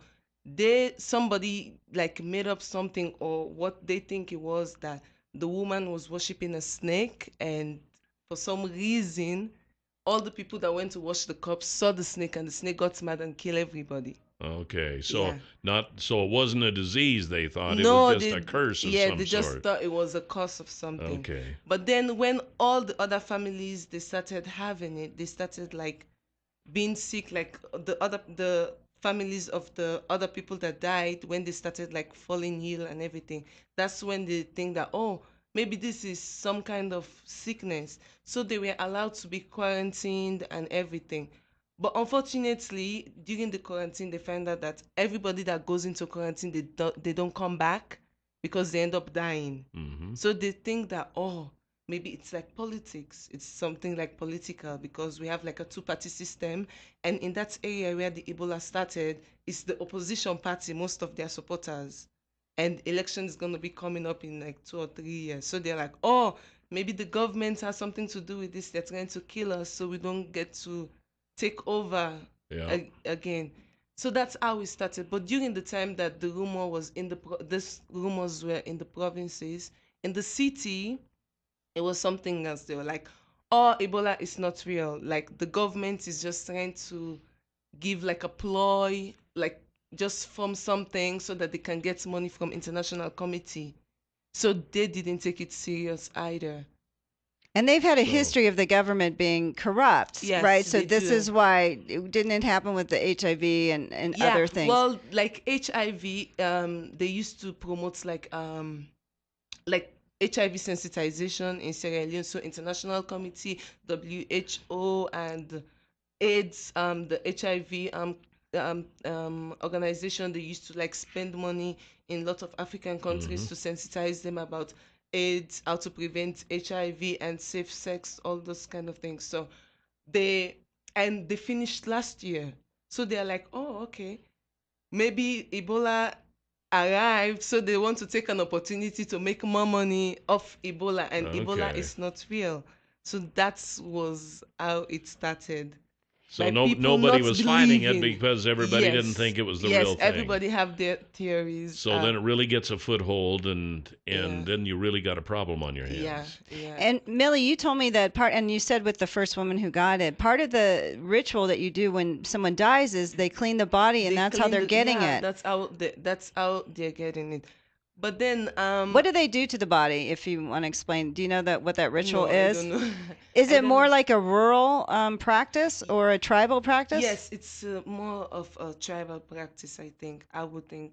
somebody made up something, or what they think it was, that the woman was worshiping a snake, and for some reason all the people that went to wash the corpse saw the snake, and the snake got mad and killed everybody. Okay, so it wasn't a disease, they thought. No, it was just a curse of some sort. Yeah, they just thought it was a curse of something. Okay. But then when all the other families, they started having it, they started being sick, the families of the other people that died, when they started falling ill and everything, that's when they think that, oh, maybe this is some kind of sickness. So they were allowed to be quarantined and everything. But unfortunately, during the quarantine, they find out that everybody that goes into quarantine, they don't come back because they end up dying. Mm-hmm. So they think that, oh, maybe it's like politics. It's something political, because we have a two-party system. And in that area where the Ebola started, it's the opposition party, most of their supporters. and election is going to be coming up in like 2 or 3 years. So they're like, oh, maybe the government has something to do with this. They're trying to kill us so we don't get to take over again. So that's how we started. But during the time that the rumor was these rumors were in the provinces, in the city, it was something else. They were like, oh, Ebola is not real. Like the government is just trying to give like a ploy, like just form something so that they can get money from international committee. So they didn't take it serious either. And they've had a history of the government being corrupt, yes, right? So this is why, didn't it happen with the HIV and other things? Well, like HIV, they used to promote like HIV sensitization in Sierra Leone. So International Committee, WHO, and AIDS, the HIV organization, they used to like spend money in lots of African countries to sensitize them about AIDS, how to prevent HIV and safe sex, all those kind of things. So they finished last year. So they're like, oh, okay, maybe Ebola arrived, so they want to take an opportunity to make more money off Ebola, and Ebola is not real. So that was how it started. So nobody was fighting it because everybody didn't think it was the real thing. Yes, everybody have their theories. So then it really gets a foothold, and then you really got a problem on your hands. Yeah. And Millie, you told me that and you said with the first woman who got it, part of the ritual that you do when someone dies is they clean the body, and that's how they're getting it. That's how they're getting it. But then, what do they do to the body? If you want to explain, do you know what that ritual is? I don't know. Is it more like a rural practice or a tribal practice? Yes, it's more of a tribal practice, I think. I would think,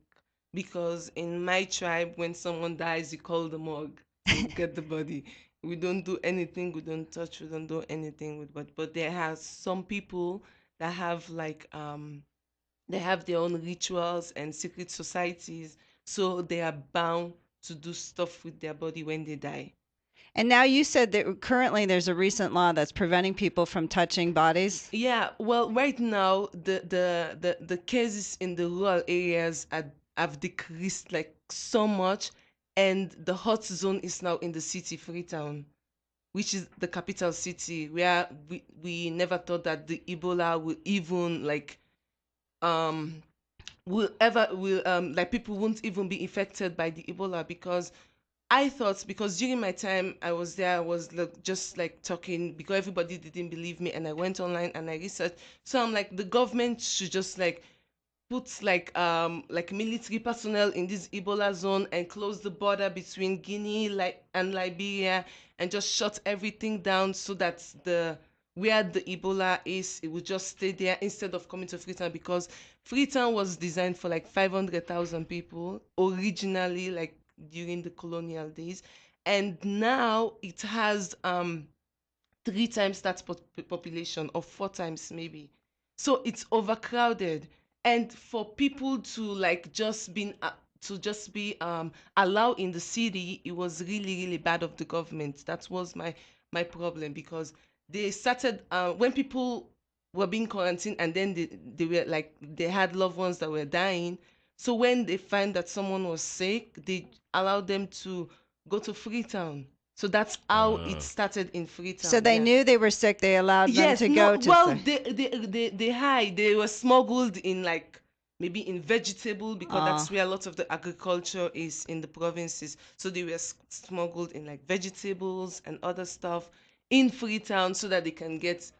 because in my tribe, when someone dies, you call the morgue to get the body. We don't do anything. We don't touch. We don't do anything with body. But there are some people that have like they have their own rituals and secret societies. So they are bound to do stuff with their body when they die. And now you said that currently there's a recent law that's preventing people from touching bodies. Yeah, well, right now the cases in the rural areas have decreased like so much, and the hot zone is now in the city, Freetown, which is the capital city, where we never thought that the Ebola would even like people won't even be infected by the Ebola, because I thought, because during my time I was there, I was just like talking, because everybody didn't believe me, and I went online and I researched. So I'm like, the government should just like put like military personnel in this Ebola zone and close the border between Guinea and Liberia, and just shut everything down, so that where the Ebola is, it would just stay there instead of coming to Freetown, because Freetown was designed for like 500,000 people originally, like during the colonial days, and now it has 3 times that population, or 4 times maybe. So it's overcrowded, and for people to like just be allowed in the city, it was really, really bad of the government. That was my problem, because they started when people were being quarantined, and then they were like, they had loved ones that were dying. So when they find that someone was sick, they allowed them to go to Freetown. So that's how it started in Freetown. So they knew they were sick. They allowed them to go to. Well, they were smuggled in, like maybe in vegetable, because that's where a lot of the agriculture is in the provinces. So they were smuggled in like vegetables and other stuff in Freetown, so that they can get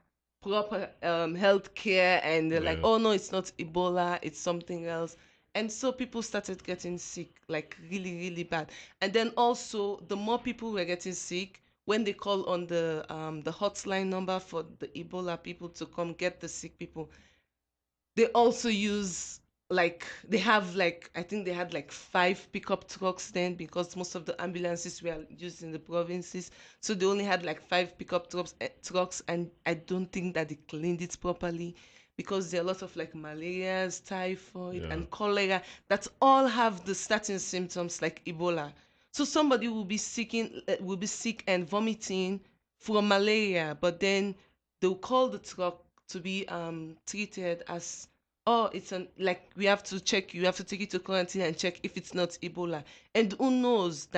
proper health care. And they're like, oh no, it's not Ebola, it's something else. And so people started getting sick, like really, really bad. And then also, the more people were getting sick, when they call on the hotline number for the Ebola people to come get the sick people, they also use like, they have like, I think they had like 5 pickup trucks then, because most of the ambulances were used in the provinces. So they only had like 5 pickup trucks, and I don't think that they cleaned it properly, because there are a lot of like malarias, typhoid, and cholera that all have the starting symptoms like Ebola. So somebody will be sick and vomiting from malaria, but then they'll call the truck to be treated as oh, it's like we have to check, you have to take it to quarantine and check if it's not Ebola. And who knows,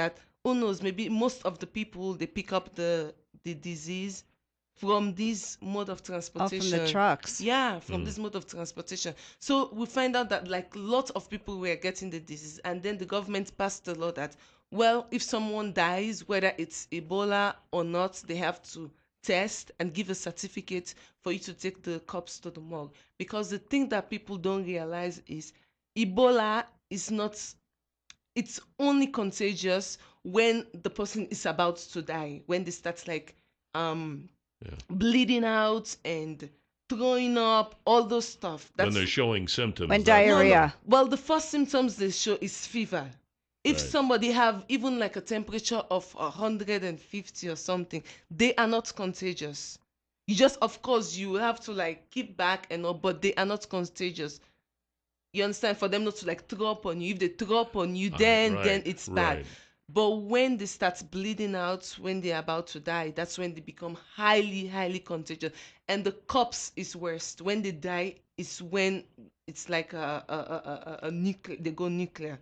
maybe most of the people, they pick up the disease from this mode of transportation. Oh, from the trucks. Yeah, from this mode of transportation. So we find out that like lots of people were getting the disease, and then the government passed a law that, well, if someone dies, whether it's Ebola or not, they have to test and give a certificate for you to take the corpse to the morgue. Because the thing that people don't realize is Ebola is not, it's only contagious when the person is about to die, when they start like bleeding out and throwing up, all those stuff. When they're showing symptoms. When diarrhea. No. Well, the first symptoms they show is fever. If somebody have even like a temperature of 150 or something, they are not contagious. You just, of course, you have to like keep back and all, but they are not contagious. You understand? For them not to like throw up on you. If they throw up on you, then it's bad. Right. But when they start bleeding out, when they're about to die, that's when they become highly, highly contagious. And the corpse is worst. When they die, is when it's like a nuclear. They go nuclear.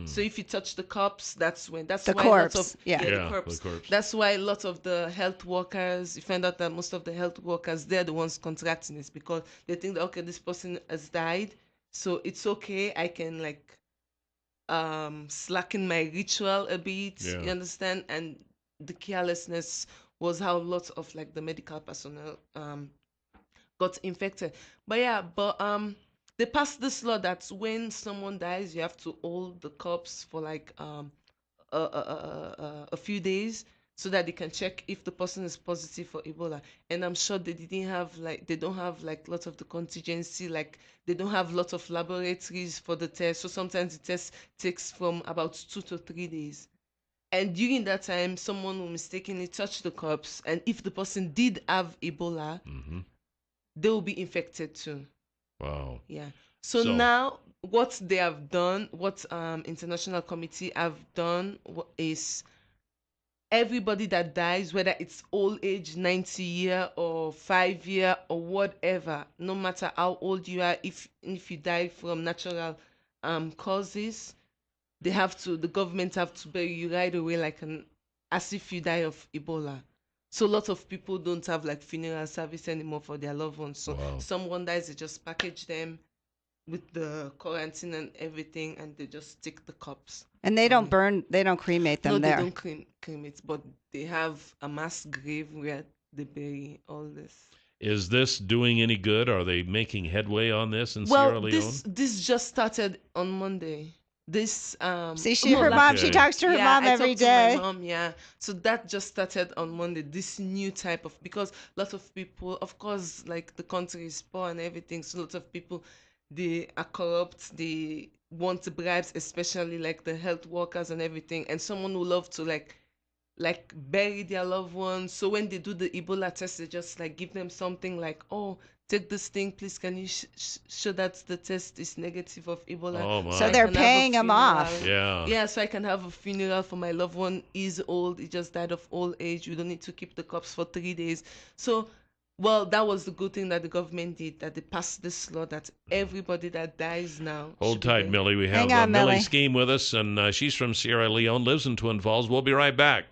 So if you touch the corpse, that's when the corpse. The corpse. That's why a lot of the health workers, you find out that most of the health workers, they're the ones contracting this, because they think that, okay, this person has died, so it's okay, I can like slacken my ritual a bit. You understand? And the carelessness was how lots of like the medical personnel got infected. But they passed this law that when someone dies, you have to hold the corpse for like a few days so that they can check if the person is positive for Ebola. And I'm sure they don't have like lots of the contingency, like they don't have lots of laboratories for the test. So sometimes the test takes from about 2 to 3 days. And during that time, someone will mistakenly touch the corpse, and if the person did have Ebola, they will be infected too. Wow. Yeah. So now what they have done, what international committee have done is everybody that dies, whether it's old age, 90 year or 5 year or whatever, no matter how old you are, if you die from natural causes, the government have to bury you right away, like as if you die of Ebola. So lots of people don't have like funeral service anymore for their loved ones. So someone dies, they just package them with the quarantine and everything, and they just take the corpse. And they don't cremate them there. No, they don't cremate, but they have a mass grave where they bury all this. Is this doing any good? Are they making headway on this in Sierra Leone? This just started on Monday. This see, she talks to her mom every day. To my mom, so that just started on Monday, this new type of, because lots of people, of course, like the country is poor and everything, so lots of people, they are corrupt, they want bribes, especially like the health workers and everything, and someone who love to like bury their loved ones. So when they do the Ebola test, they just like give them something like, oh, take this thing, please. Can you show that the test is negative of Ebola? Oh, my. So they're paying them off. Yeah, so I can have a funeral for my loved one. He's old. He just died of old age. We don't need to keep the corpse for 3 days. So, well, that was the good thing that the government did, that they passed this law that everybody that dies now. Hold tight, Millie. We have Millie Scheme with us, and she's from Sierra Leone, lives in Twin Falls. We'll be right back.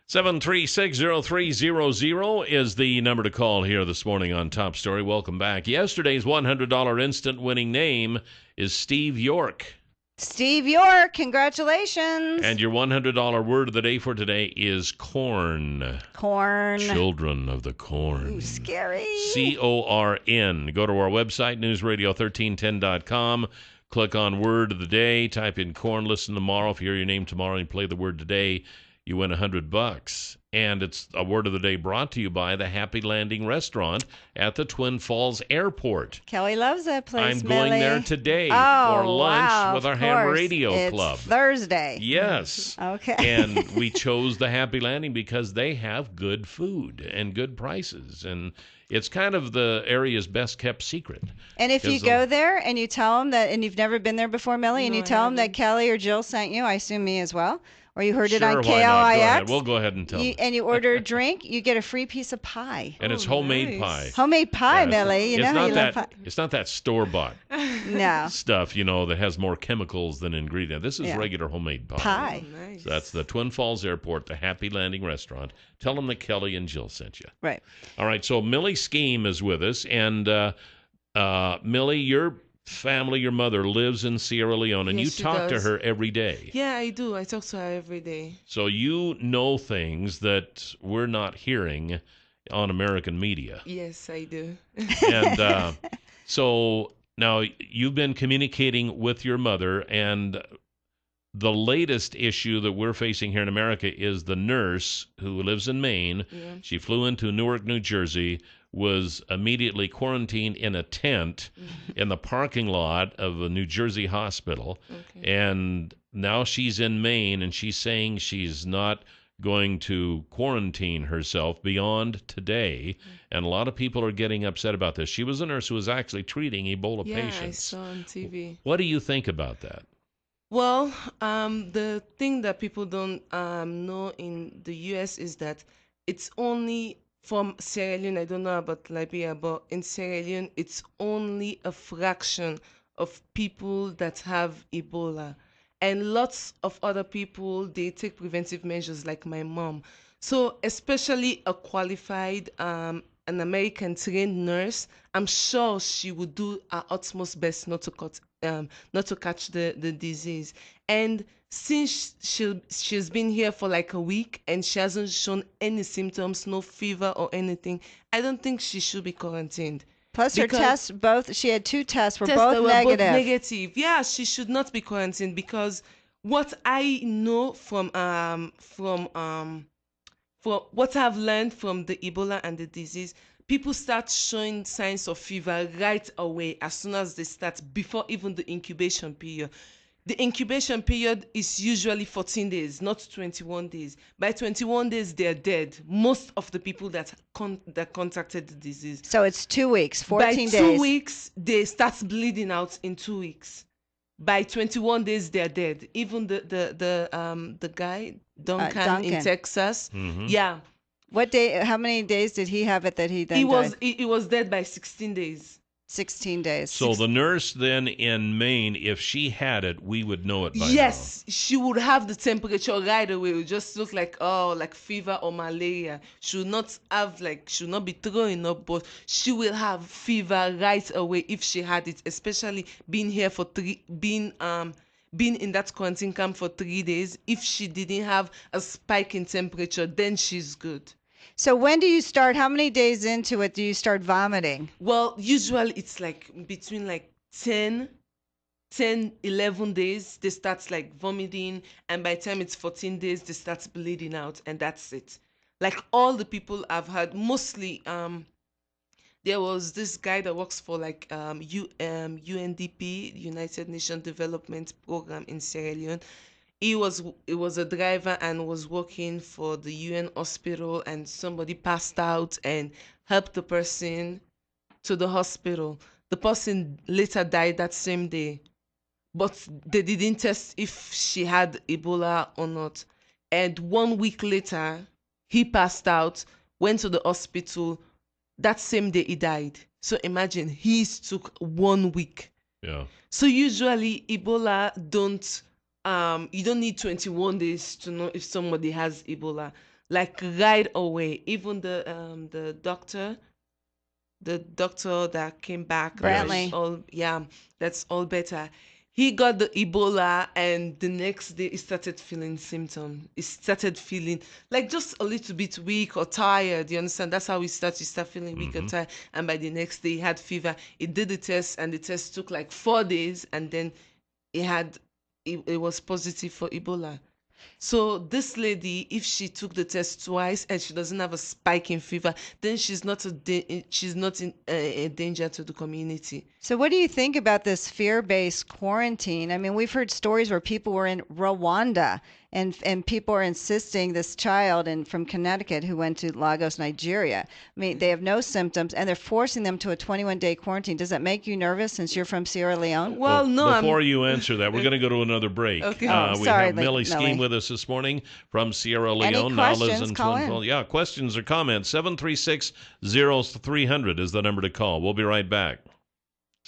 7360300 is the number to call here this morning on Top Story. Welcome back. Yesterday's $100 instant winning name is Steve York. Steve York, congratulations. And your $100 word of the day for today is corn. Corn. Children of the corn. Ooh, scary. CORN. Go to our website, newsradio1310.com. Click on word of the day. Type in corn. Listen tomorrow. If you hear your name tomorrow and you play the word today, you win $100. And it's a word of the day brought to you by the Happy Landing Restaurant at the Twin Falls Airport. Kelly loves that place, I'm going there today for lunch with our Ham Radio Club. Thursday. Yes. Okay. And we chose the Happy Landing because they have good food and good prices. And it's kind of the area's best kept secret. And if you go there and you tell them that, and you've never been there before, Millie, and you tell them that Kelly or Jill sent you, I assume me as well, or you heard it Sure, on why not? Go ahead. KLIX, We'll go ahead and tell them. and you order a drink, you get a free piece of pie. And it's homemade nice. pie. Homemade pie, Yeah, Millie. You know how you love pie. It's not that store-bought No. stuff, that has more chemicals than ingredient. This is regular homemade pie. Pie. Oh, nice. So that's the Twin Falls Airport, the Happy Landing Restaurant. Tell them that Kelly and Jill sent you. Right. All right, so Millie Scheme is with us. And Millie, your family, your mother, lives in Sierra Leone, and Yes, you she talk to does. her every day. Yeah, I do. I talk to her every day. So you know things that we're not hearing on American media. Yes, I do. And so now you've been communicating with your mother, and the latest issue that we're facing here in America is the nurse who lives in Maine. Yeah. She flew into Newark, New Jersey, was immediately quarantined in a tent in the parking lot of a New Jersey hospital. Okay. And now she's in Maine, and she's saying she's not going to quarantine herself beyond today. And a lot of people are getting upset about this. She was a nurse who was actually treating Ebola Yeah, patients. I saw on TV. What do you think about that? Well, the thing that people don't know in the U.S. is that it's only from Sierra Leone. I don't know about Liberia, but in Sierra Leone, it's only a fraction of people that have Ebola. And lots of other people, they take preventive measures, like my mom. So especially a qualified, an American trained nurse, I'm sure she would do her utmost best not to catch the disease. And since she's been here for like a week and she hasn't shown any symptoms, no fever or anything, I don't think she should be quarantined. Plus her tests, she had 2 tests, were Tests both that were negative. both negative. Yeah, she should not be quarantined, because what I know from what I've learned from the Ebola and the disease, people start showing signs of fever right away as soon as they start, before even the incubation period. The incubation period is usually 14 days, not 21 days. By 21 days, they're dead. Most of the people that contacted the disease. So it's 2 weeks, 14 days. By 2 weeks, they start bleeding out in 2 weeks. By 21 days, they're dead. Even the guy, Duncan in Texas. Mm-hmm. Yeah. What day? How many days did he have it that he then died? He was dead by 16 days. 16 days. So the nurse then in Maine, if she had it, we would know it by Yes, she would have the temperature right away. It would just look like fever or malaria. She would not be throwing up, but she will have fever right away if she had it, especially being here for being in that quarantine camp for 3 days. If she didn't have a spike in temperature, then she's good. So when do you start? How many days into it do you start vomiting? Well, usually it's like between 10, 11 days, they start vomiting. And by the time it's 14 days, they start bleeding out. And that's it. Like all the people I've had, mostly, there was this guy that works for UNDP, United Nations Development Program in Sierra Leone. He was a driver and was working for the UN hospital, and somebody passed out and helped the person to the hospital. The person later died that same day, but they didn't test if she had Ebola or not. And 1 week later, he passed out, went to the hospital. That same day, he died. So imagine, his took 1 week. Yeah. So usually Ebola you don't need 21 days to know if somebody has Ebola. Right away. Even the doctor that came back, Brantley. that's all better. He got the Ebola, and the next day he started feeling symptoms. He started feeling just a little bit weak or tired. You understand? That's how he started. He started feeling weak or tired. And by the next day he had fever. He did the test, and the test took 4 days, and then it was positive for Ebola. So this lady, if she took the test twice and she doesn't have a spike in fever, then she's not a danger to the community. So what do you think about this fear-based quarantine? I mean, we've heard stories where people were in Rwanda and people are insisting this child from Connecticut who went to Lagos, Nigeria. I mean, they have no symptoms, and they're forcing them to a 21-day quarantine. Does that make you nervous since you're from Sierra Leone? Well, no. Before you answer that, we're going to go to another break. Okay. We have Millie Scheme with us this morning from Sierra Leone. Any questions, call in. Yeah, questions or comments. 736-0300 is the number to call. We'll be right back.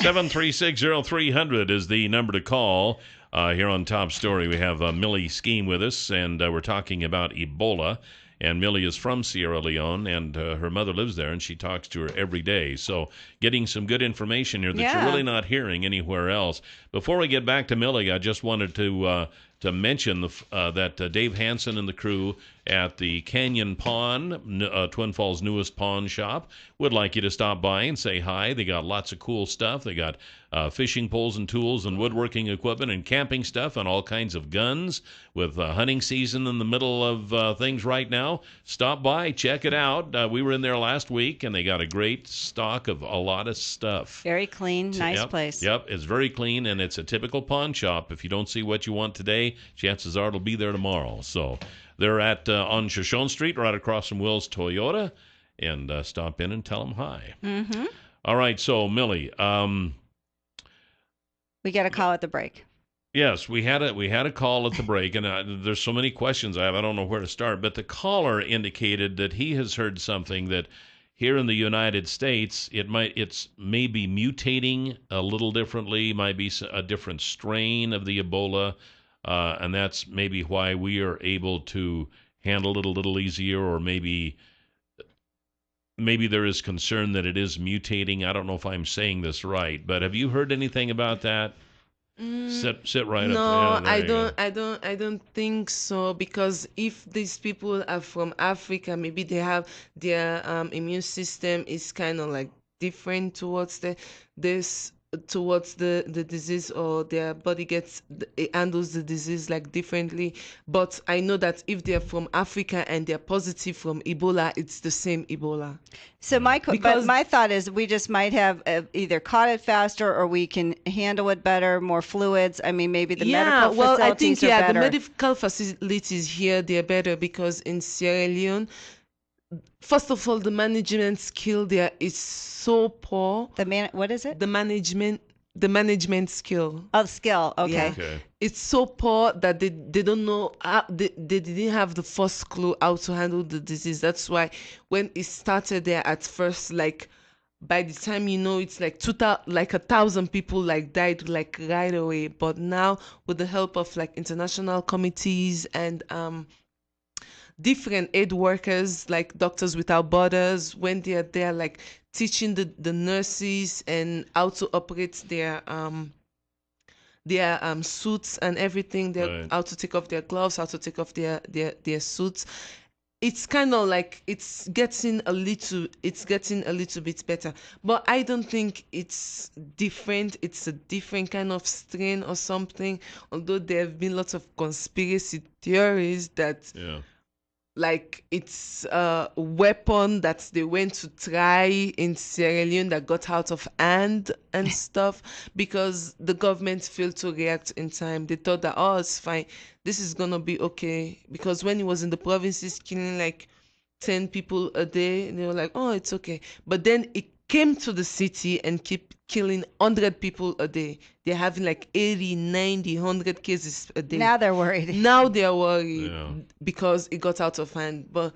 736-0300 is the number to call. Here on Top Story, we have Millie Scheme with us, and we're talking about Ebola. And Millie is from Sierra Leone, and her mother lives there, and she talks to her every day. So getting some good information here that you're really not hearing anywhere else. Before we get back to Millie, I just wanted to mention that Dave Hansen and the crew at the Canyon Pond, Twin Falls' newest pawn shop, would like you to stop by and say hi. They got lots of cool stuff. They got fishing poles and tools and woodworking equipment and camping stuff and all kinds of guns with hunting season in the middle of things right now. Stop by, check it out. We were in there last week, and they got a great stock of a lot of stuff. Very clean, nice place. Yep, it's very clean, and it's a typical pawn shop. If you don't see what you want today, chances are it'll be there tomorrow. So they're at on Shoshone Street, right across from Will's Toyota, and stop in and tell them hi. Mm-hmm. All right, so Millie, we got a call at the break. Yes, we had a call at the break, and there's so many questions I have. I don't know where to start, but the caller indicated that he has heard something that here in the United States, it's maybe mutating a little differently, might be a different strain of the Ebola, and that's maybe why we are able to handle it a little easier, or maybe there is concern that it is mutating. I don't know if I'm saying this right, but have you heard anything about that? Sit right up. No, I don't think so, because if these people are from Africa, maybe they have their immune system is kind of like different towards the disease, or their body it handles the disease like differently. But I know that if they're from Africa and they're positive from Ebola, it's the same Ebola. So my thought is we just might have either caught it faster, or we can handle it better, more fluids. I mean, maybe the medical facilities are better. The medical facilities here, they're better, because in Sierra Leone, first of all, the management skill there is so poor. What is it? The management skill. Oh, skill. Okay. Yeah. Okay. It's so poor that they don't know they didn't have the first clue how to handle the disease. That's why when it started there at first, like by the time it's like 1,000 people like died like right away. But now with the help of like international committees and different aid workers like Doctors Without Borders, when they are there like teaching the nurses and how to operate their suits and everything, how to take off their gloves, how to take off their suits. It's kind of like it's getting a little bit better, but I don't think it's different. It's a different kind of strain or something, although there have been lots of conspiracy theories that like it's a weapon that they went to try in Sierra Leone that got out of hand and stuff, because the government failed to react in time. They thought that, it's fine, this is gonna be okay, because when it was in the provinces killing like 10 people a day, they were like, it's okay. But then it came to the city and keep killing 100 people a day. They're having like 80, 90, 100 cases a day. Now they're worried. Now they're worried because it got out of hand. But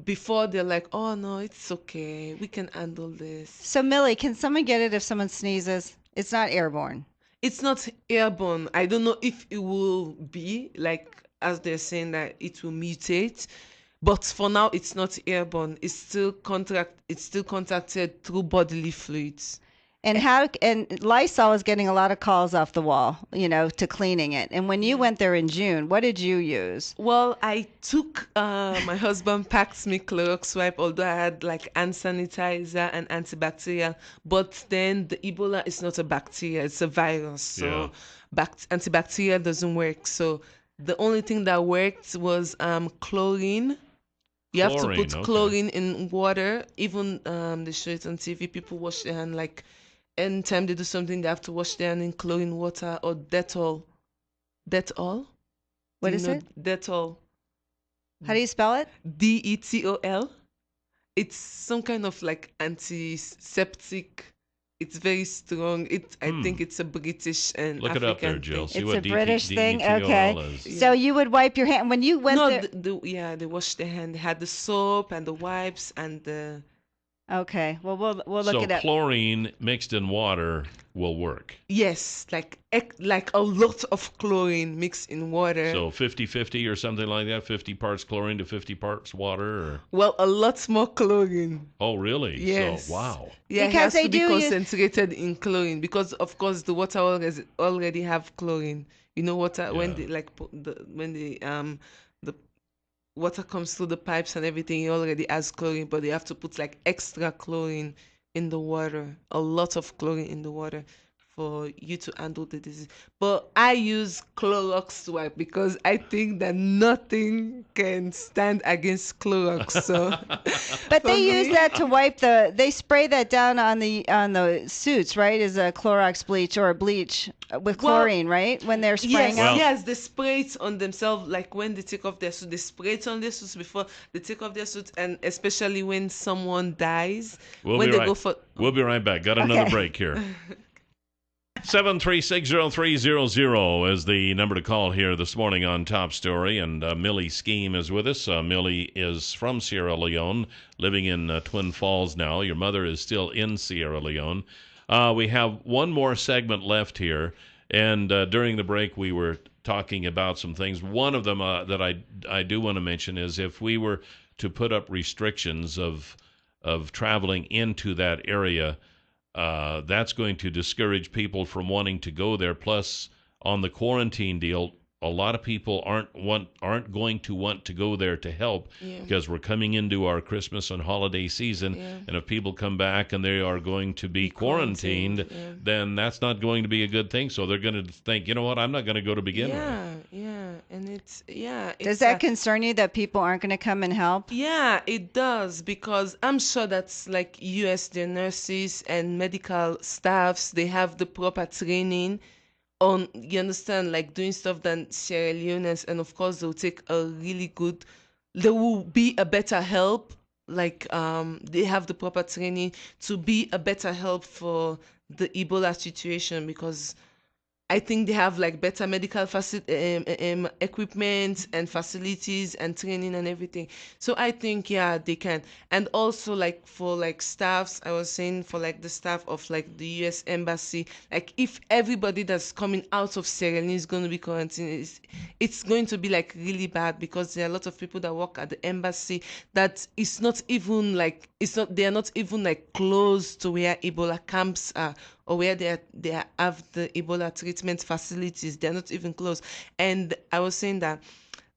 before, they're like, oh, no, it's okay. We can handle this. So, Millie, can someone get it if someone sneezes? It's not airborne. It's not airborne. I don't know if it will be, like, as they're saying that it will mutate. But for now, it's not airborne. It's still contacted through bodily fluids. And Lysol is getting a lot of calls off the wall, to cleaning it. And when you went there in June, what did you use? Well, I took my husband packed me Clorox wipe, although I had like hand sanitizer and antibacterial. But then the Ebola is not a bacteria; it's a virus. So antibacterial doesn't work. So the only thing that worked was chlorine. You have to put chlorine in water. Even they show it on TV. People wash their hand like anytime they do something, they have to wash their hand in chlorine water or Dettol. Dettol? What is it? Dettol. How do you spell it? DETOL. It's some kind of like antiseptic. It's very strong. I think it's a British and Look African it up there, Jill. thing. See It's a British thing. DETOL Okay. is. So you would wipe your hand when you went there. They washed their hand. They had the soap and the wipes and the. Okay. Well, we'll look it up. So chlorine mixed in water will work. Yes, like a lot of chlorine mixed in water. So 50-50 or something like that, 50 parts chlorine to 50 parts water? Or... Well, a lot more chlorine. Oh, really? Yes. So, wow. Yeah, because it has to be concentrated in chlorine because, of course, the water already have chlorine. You know, water when the water comes through the pipes and everything, it already has chlorine, but they have to put like extra chlorine in the water, a lot of chlorine in the water for you to handle the disease. But I use Clorox wipe because I think that nothing can stand against Clorox. So, but they use that to wipe they spray that down on the suits, right? Is a Clorox bleach or a bleach with chlorine, right? When they're spraying yes, they spray it on themselves. Like when they take off their suit, they spray it on their suits before they take off their suit, and especially when someone dies. We'll be right back. Got another break here. 7360300 is the number to call here this morning on Top Story, and Millie Scheme is with us. Millie is from Sierra Leone, living in Twin Falls now. Your mother is still in Sierra Leone. We have one more segment left here, and during the break we were talking about some things. One of them that I do want to mention is if we were to put up restrictions of traveling into that area, that's going to discourage people from wanting to go there. Plus, on the quarantine deal, a lot of people aren't going to want to go there to help because we're coming into our Christmas and holiday season, and if people come back and they are going to be quarantined, then that's not going to be a good thing. So they're going to think, you know what, I'm not going to go to begin with. And does that concern you that people aren't going to come and help? Yeah, it does, because I'm sure that's like U.S. the nurses and medical staffs, they have the proper training on, you understand, like doing stuff than Sierra Leoneans, and of course there will be a better help, like they have the proper training to be a better help for the Ebola situation, because I think they have like better medical equipment and facilities and training and everything. So I think, they can. And also like for like staffs, I was saying for like the staff of like the U.S. Embassy, like if everybody that's coming out of Sierra Leone is going to be quarantined, it's going to be like really bad, because there are a lot of people that work at the embassy that it's not even like, they are not even like close to where Ebola camps are, or where they have the Ebola treatment facilities. They're not even close. And I was saying that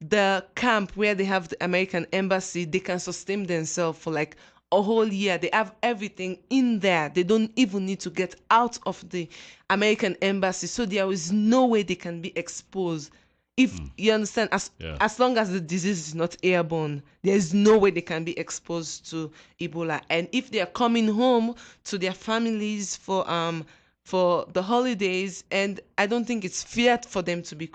the camp where they have the American embassy, they can sustain themselves for like a whole year. They have everything in there. They don't even need to get out of the American embassy. So there is no way they can be exposed. If you understand, as long as the disease is not airborne, there is no way they can be exposed to Ebola. And if they are coming home to their families for the holidays, and I don't think it's fair for them to be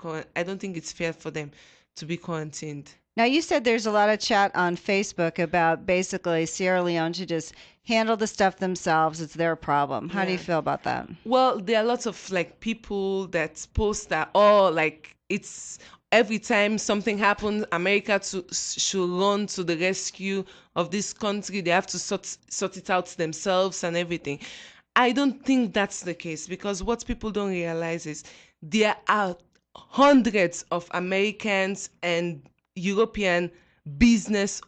quarantined. Now, you said there's a lot of chat on Facebook about basically Sierra Leone should just handle the stuff themselves. It's their problem. How do you feel about that? Well, there are lots of like people that post that, like it's every time something happens, America should run to the rescue of this country. They have to sort it out themselves and everything. I don't think that's the case, because what people don't realize is there are hundreds of Americans and European businesses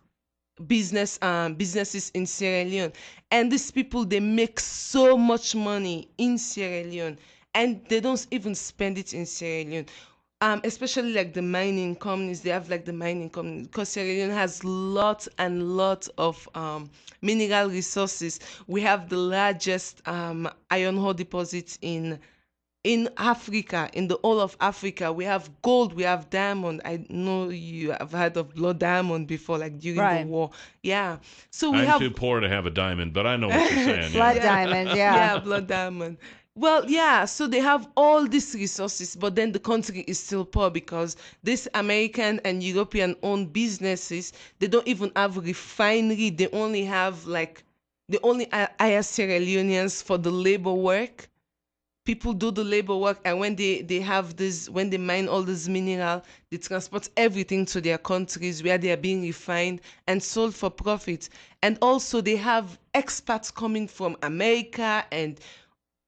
in Sierra Leone, and these people, they make so much money in Sierra Leone, and they don't even spend it in Sierra Leone. Especially like the mining companies, they have like the mining companies, because Sierra Leone has lots and lots of mineral resources. We have the largest iron ore deposits in Africa, in the whole of Africa. We have gold, we have diamond. I know you have heard of blood diamond before, like during the war. Yeah. So I'm too poor to have a diamond, but I know what you're saying. Blood diamond, yeah, blood diamond. Well, yeah, so they have all these resources, but then the country is still poor because these American and European owned businesses, they don't even have refinery. They only have they only hire Sierra Leoneans for the labor work. People do the labor work, and when they have this, when they mine all this mineral, they transport everything to their countries where they are being refined and sold for profit. And also they have expats coming from America and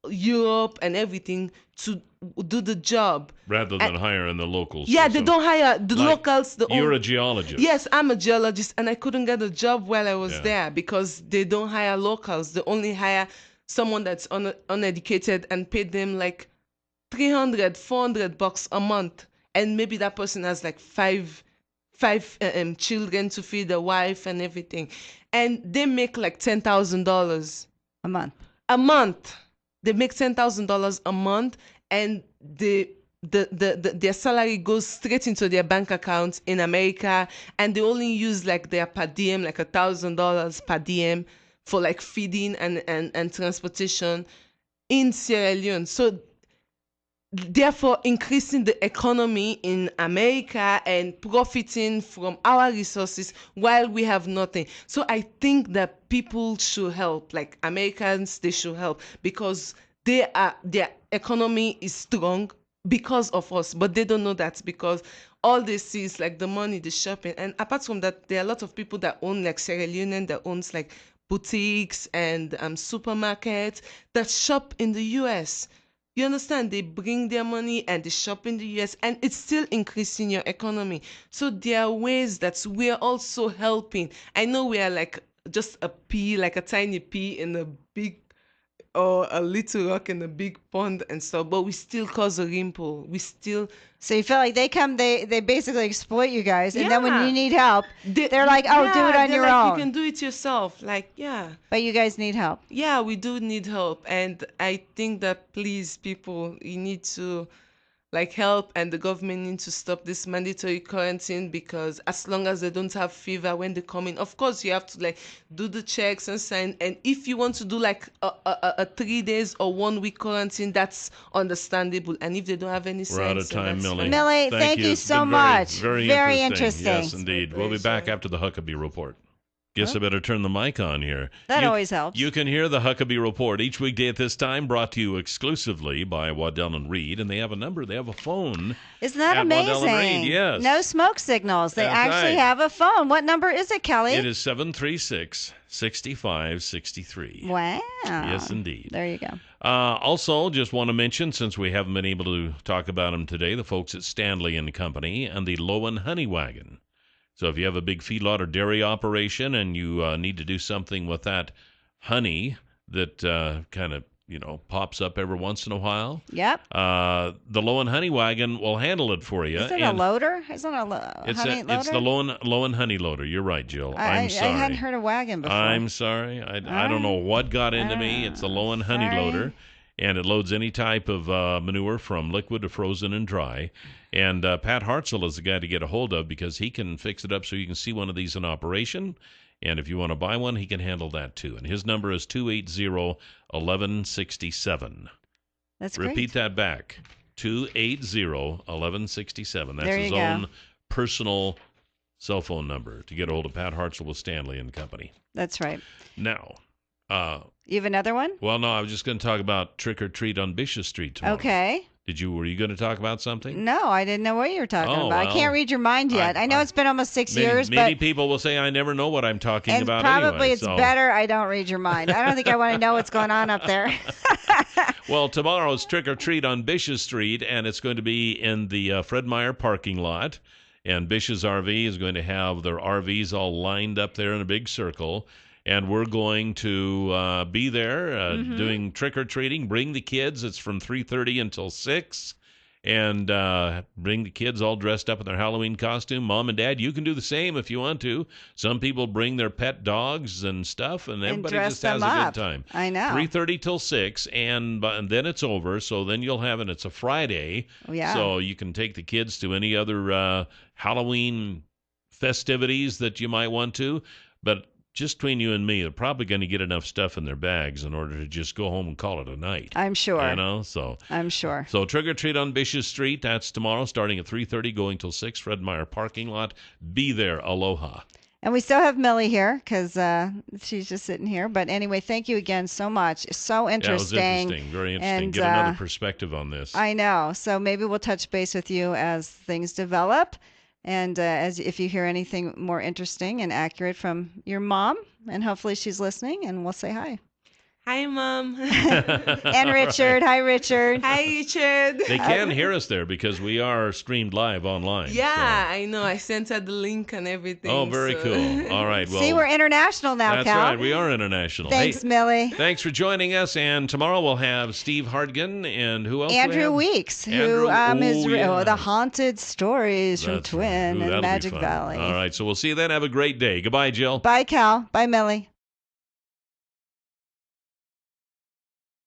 Europe and everything to do the job rather than hiring the locals. Yeah, they don't hire the locals. You're a geologist. Yes, I'm a geologist, and I couldn't get a job while I was there because they don't hire locals. They only hire someone that's uneducated and pay them like $300-400 a month, and maybe that person has like five children to feed, a wife and everything, and they make like $10,000 a month. They make $10,000 a month, and their salary goes straight into their bank accounts in America, and they only use like their per diem, like $1,000 per diem for like feeding and transportation in Sierra Leone. So therefore increasing the economy in America and profiting from our resources while we have nothing. So I think that people should help, like Americans, they should help because their economy is strong because of us, but they don't know that because all they see is like the money, the shopping. And apart from that, there are a lot of people that own like Sierra Leone that owns like boutiques and supermarkets that shop in the US. You understand? They bring their money and they shop in the US, and it's still increasing your economy. So there are ways that we're also helping. I know we are like just a pea, like a tiny pea in a big, or a little rock in a big pond and stuff, but we still cause a ripple. So you feel like they come, they basically exploit you guys, and then when you need help, they're like, do it on your own. You can do it yourself, But you guys need help. Yeah, we do need help, and I think that please, people, you need to help, and the government needs to stop this mandatory quarantine, because as long as they don't have fever when they come in, of course you have to do the checks and sign. And if you want to do a 3 days or 1 week quarantine, that's understandable. And if they don't have any signs, we're out of time, Millie. Millie, thank you so much. Very interesting. Yes, indeed. We'll be back after the Huckabee Report. Guess I better turn the mic on here. That always helps. You can hear the Huckabee Report each weekday at this time, brought to you exclusively by Waddell & Reed. And they have a number. They have a phone. Isn't that amazing? Waddell & Reed, yes. No smoke signals. They actually have a phone. What number is it, Kelly? It is 736-6563. Wow. Yes, indeed. There you go. Also, just want to mention, since we haven't been able to talk about them today, the folks at Stanley & Company and the Lowen Honey Wagon. So if you have a big feedlot or dairy operation and you need to do something with that honey that kind of, pops up every once in a while. Yep. The Lowen Honey Wagon will handle it for you. Is it a loader? Isn't it a honey loader? It's the Lowen Honey Loader. You're right, Jill. I'm sorry. I hadn't heard of wagon before. I'm sorry. I don't know what got into me. It's the Lowen Honey Loader. And it loads any type of manure from liquid to frozen and dry. And Pat Hartzell is the guy to get a hold of because he can fix it up so you can see one of these in operation. And if you want to buy one, he can handle that too. And his number is 280-1167. That's great. Repeat that back. 280-1167. That's his go. own personal cell phone number to get a hold of Pat Hartzell with Stanley & Company. That's right. Now... you have another one? Well, no, I was just going to talk about Trick or Treat on Bishop Street tomorrow. Okay. Were you going to talk about something? No, I didn't know what you were talking about. Well, I can't read your mind yet. I know it's been almost 6 years, but... Many people will say I never know what I'm talking about anyway. Probably it's better I don't read your mind. I don't think I want to know what's going on up there. Well, tomorrow's Trick or Treat on Bishop Street, and it's going to be in the Fred Meyer parking lot. And Bishop's RV is going to have their RVs all lined up there in a big circle. And we're going to be there doing trick-or-treating. Bring the kids. It's from 3:30 until 6. And bring the kids all dressed up in their Halloween costume. Mom and Dad, you can do the same if you want to. Some people bring their pet dogs and stuff, and everybody just has a good time. I know. 3:30 till 6, and then it's over. So then you'll have it's a Friday. Oh, yeah. So you can take the kids to any other Halloween festivities that you might want to. But just between you and me, they're probably going to get enough stuff in their bags in order to just go home and call it a night. I'm sure. You know, so. I'm sure. So Trick or Treat on Bishop Street, that's tomorrow starting at 3:30, going till 6, Fred Meyer parking lot. Be there. Aloha. And we still have Millie here because she's just sitting here. But anyway, thank you again so much. So interesting. Yeah, it was interesting. Very interesting. And, get another perspective on this. I know. So maybe we'll touch base with you as things develop. And as if you hear anything more interesting and accurate from your mom, and hopefully she's listening, and we'll say hi. Hi, Mom. And Richard. Hi, Richard. Hi, Richard. They can hear us there because we are streamed live online. Yeah, so. I know. I sent her the link and everything. Oh, very cool. All right. Well, see, we're international now, that's Cal. That's right. We are international. Thanks, Millie. Thanks for joining us. And tomorrow we'll have Steve Hardigan and who else? Andrew Weeks, who is the haunted stories from Twin and Magic Valley. All right. So we'll see you then. Have a great day. Goodbye, Jill. Bye, Cal. Bye, Millie.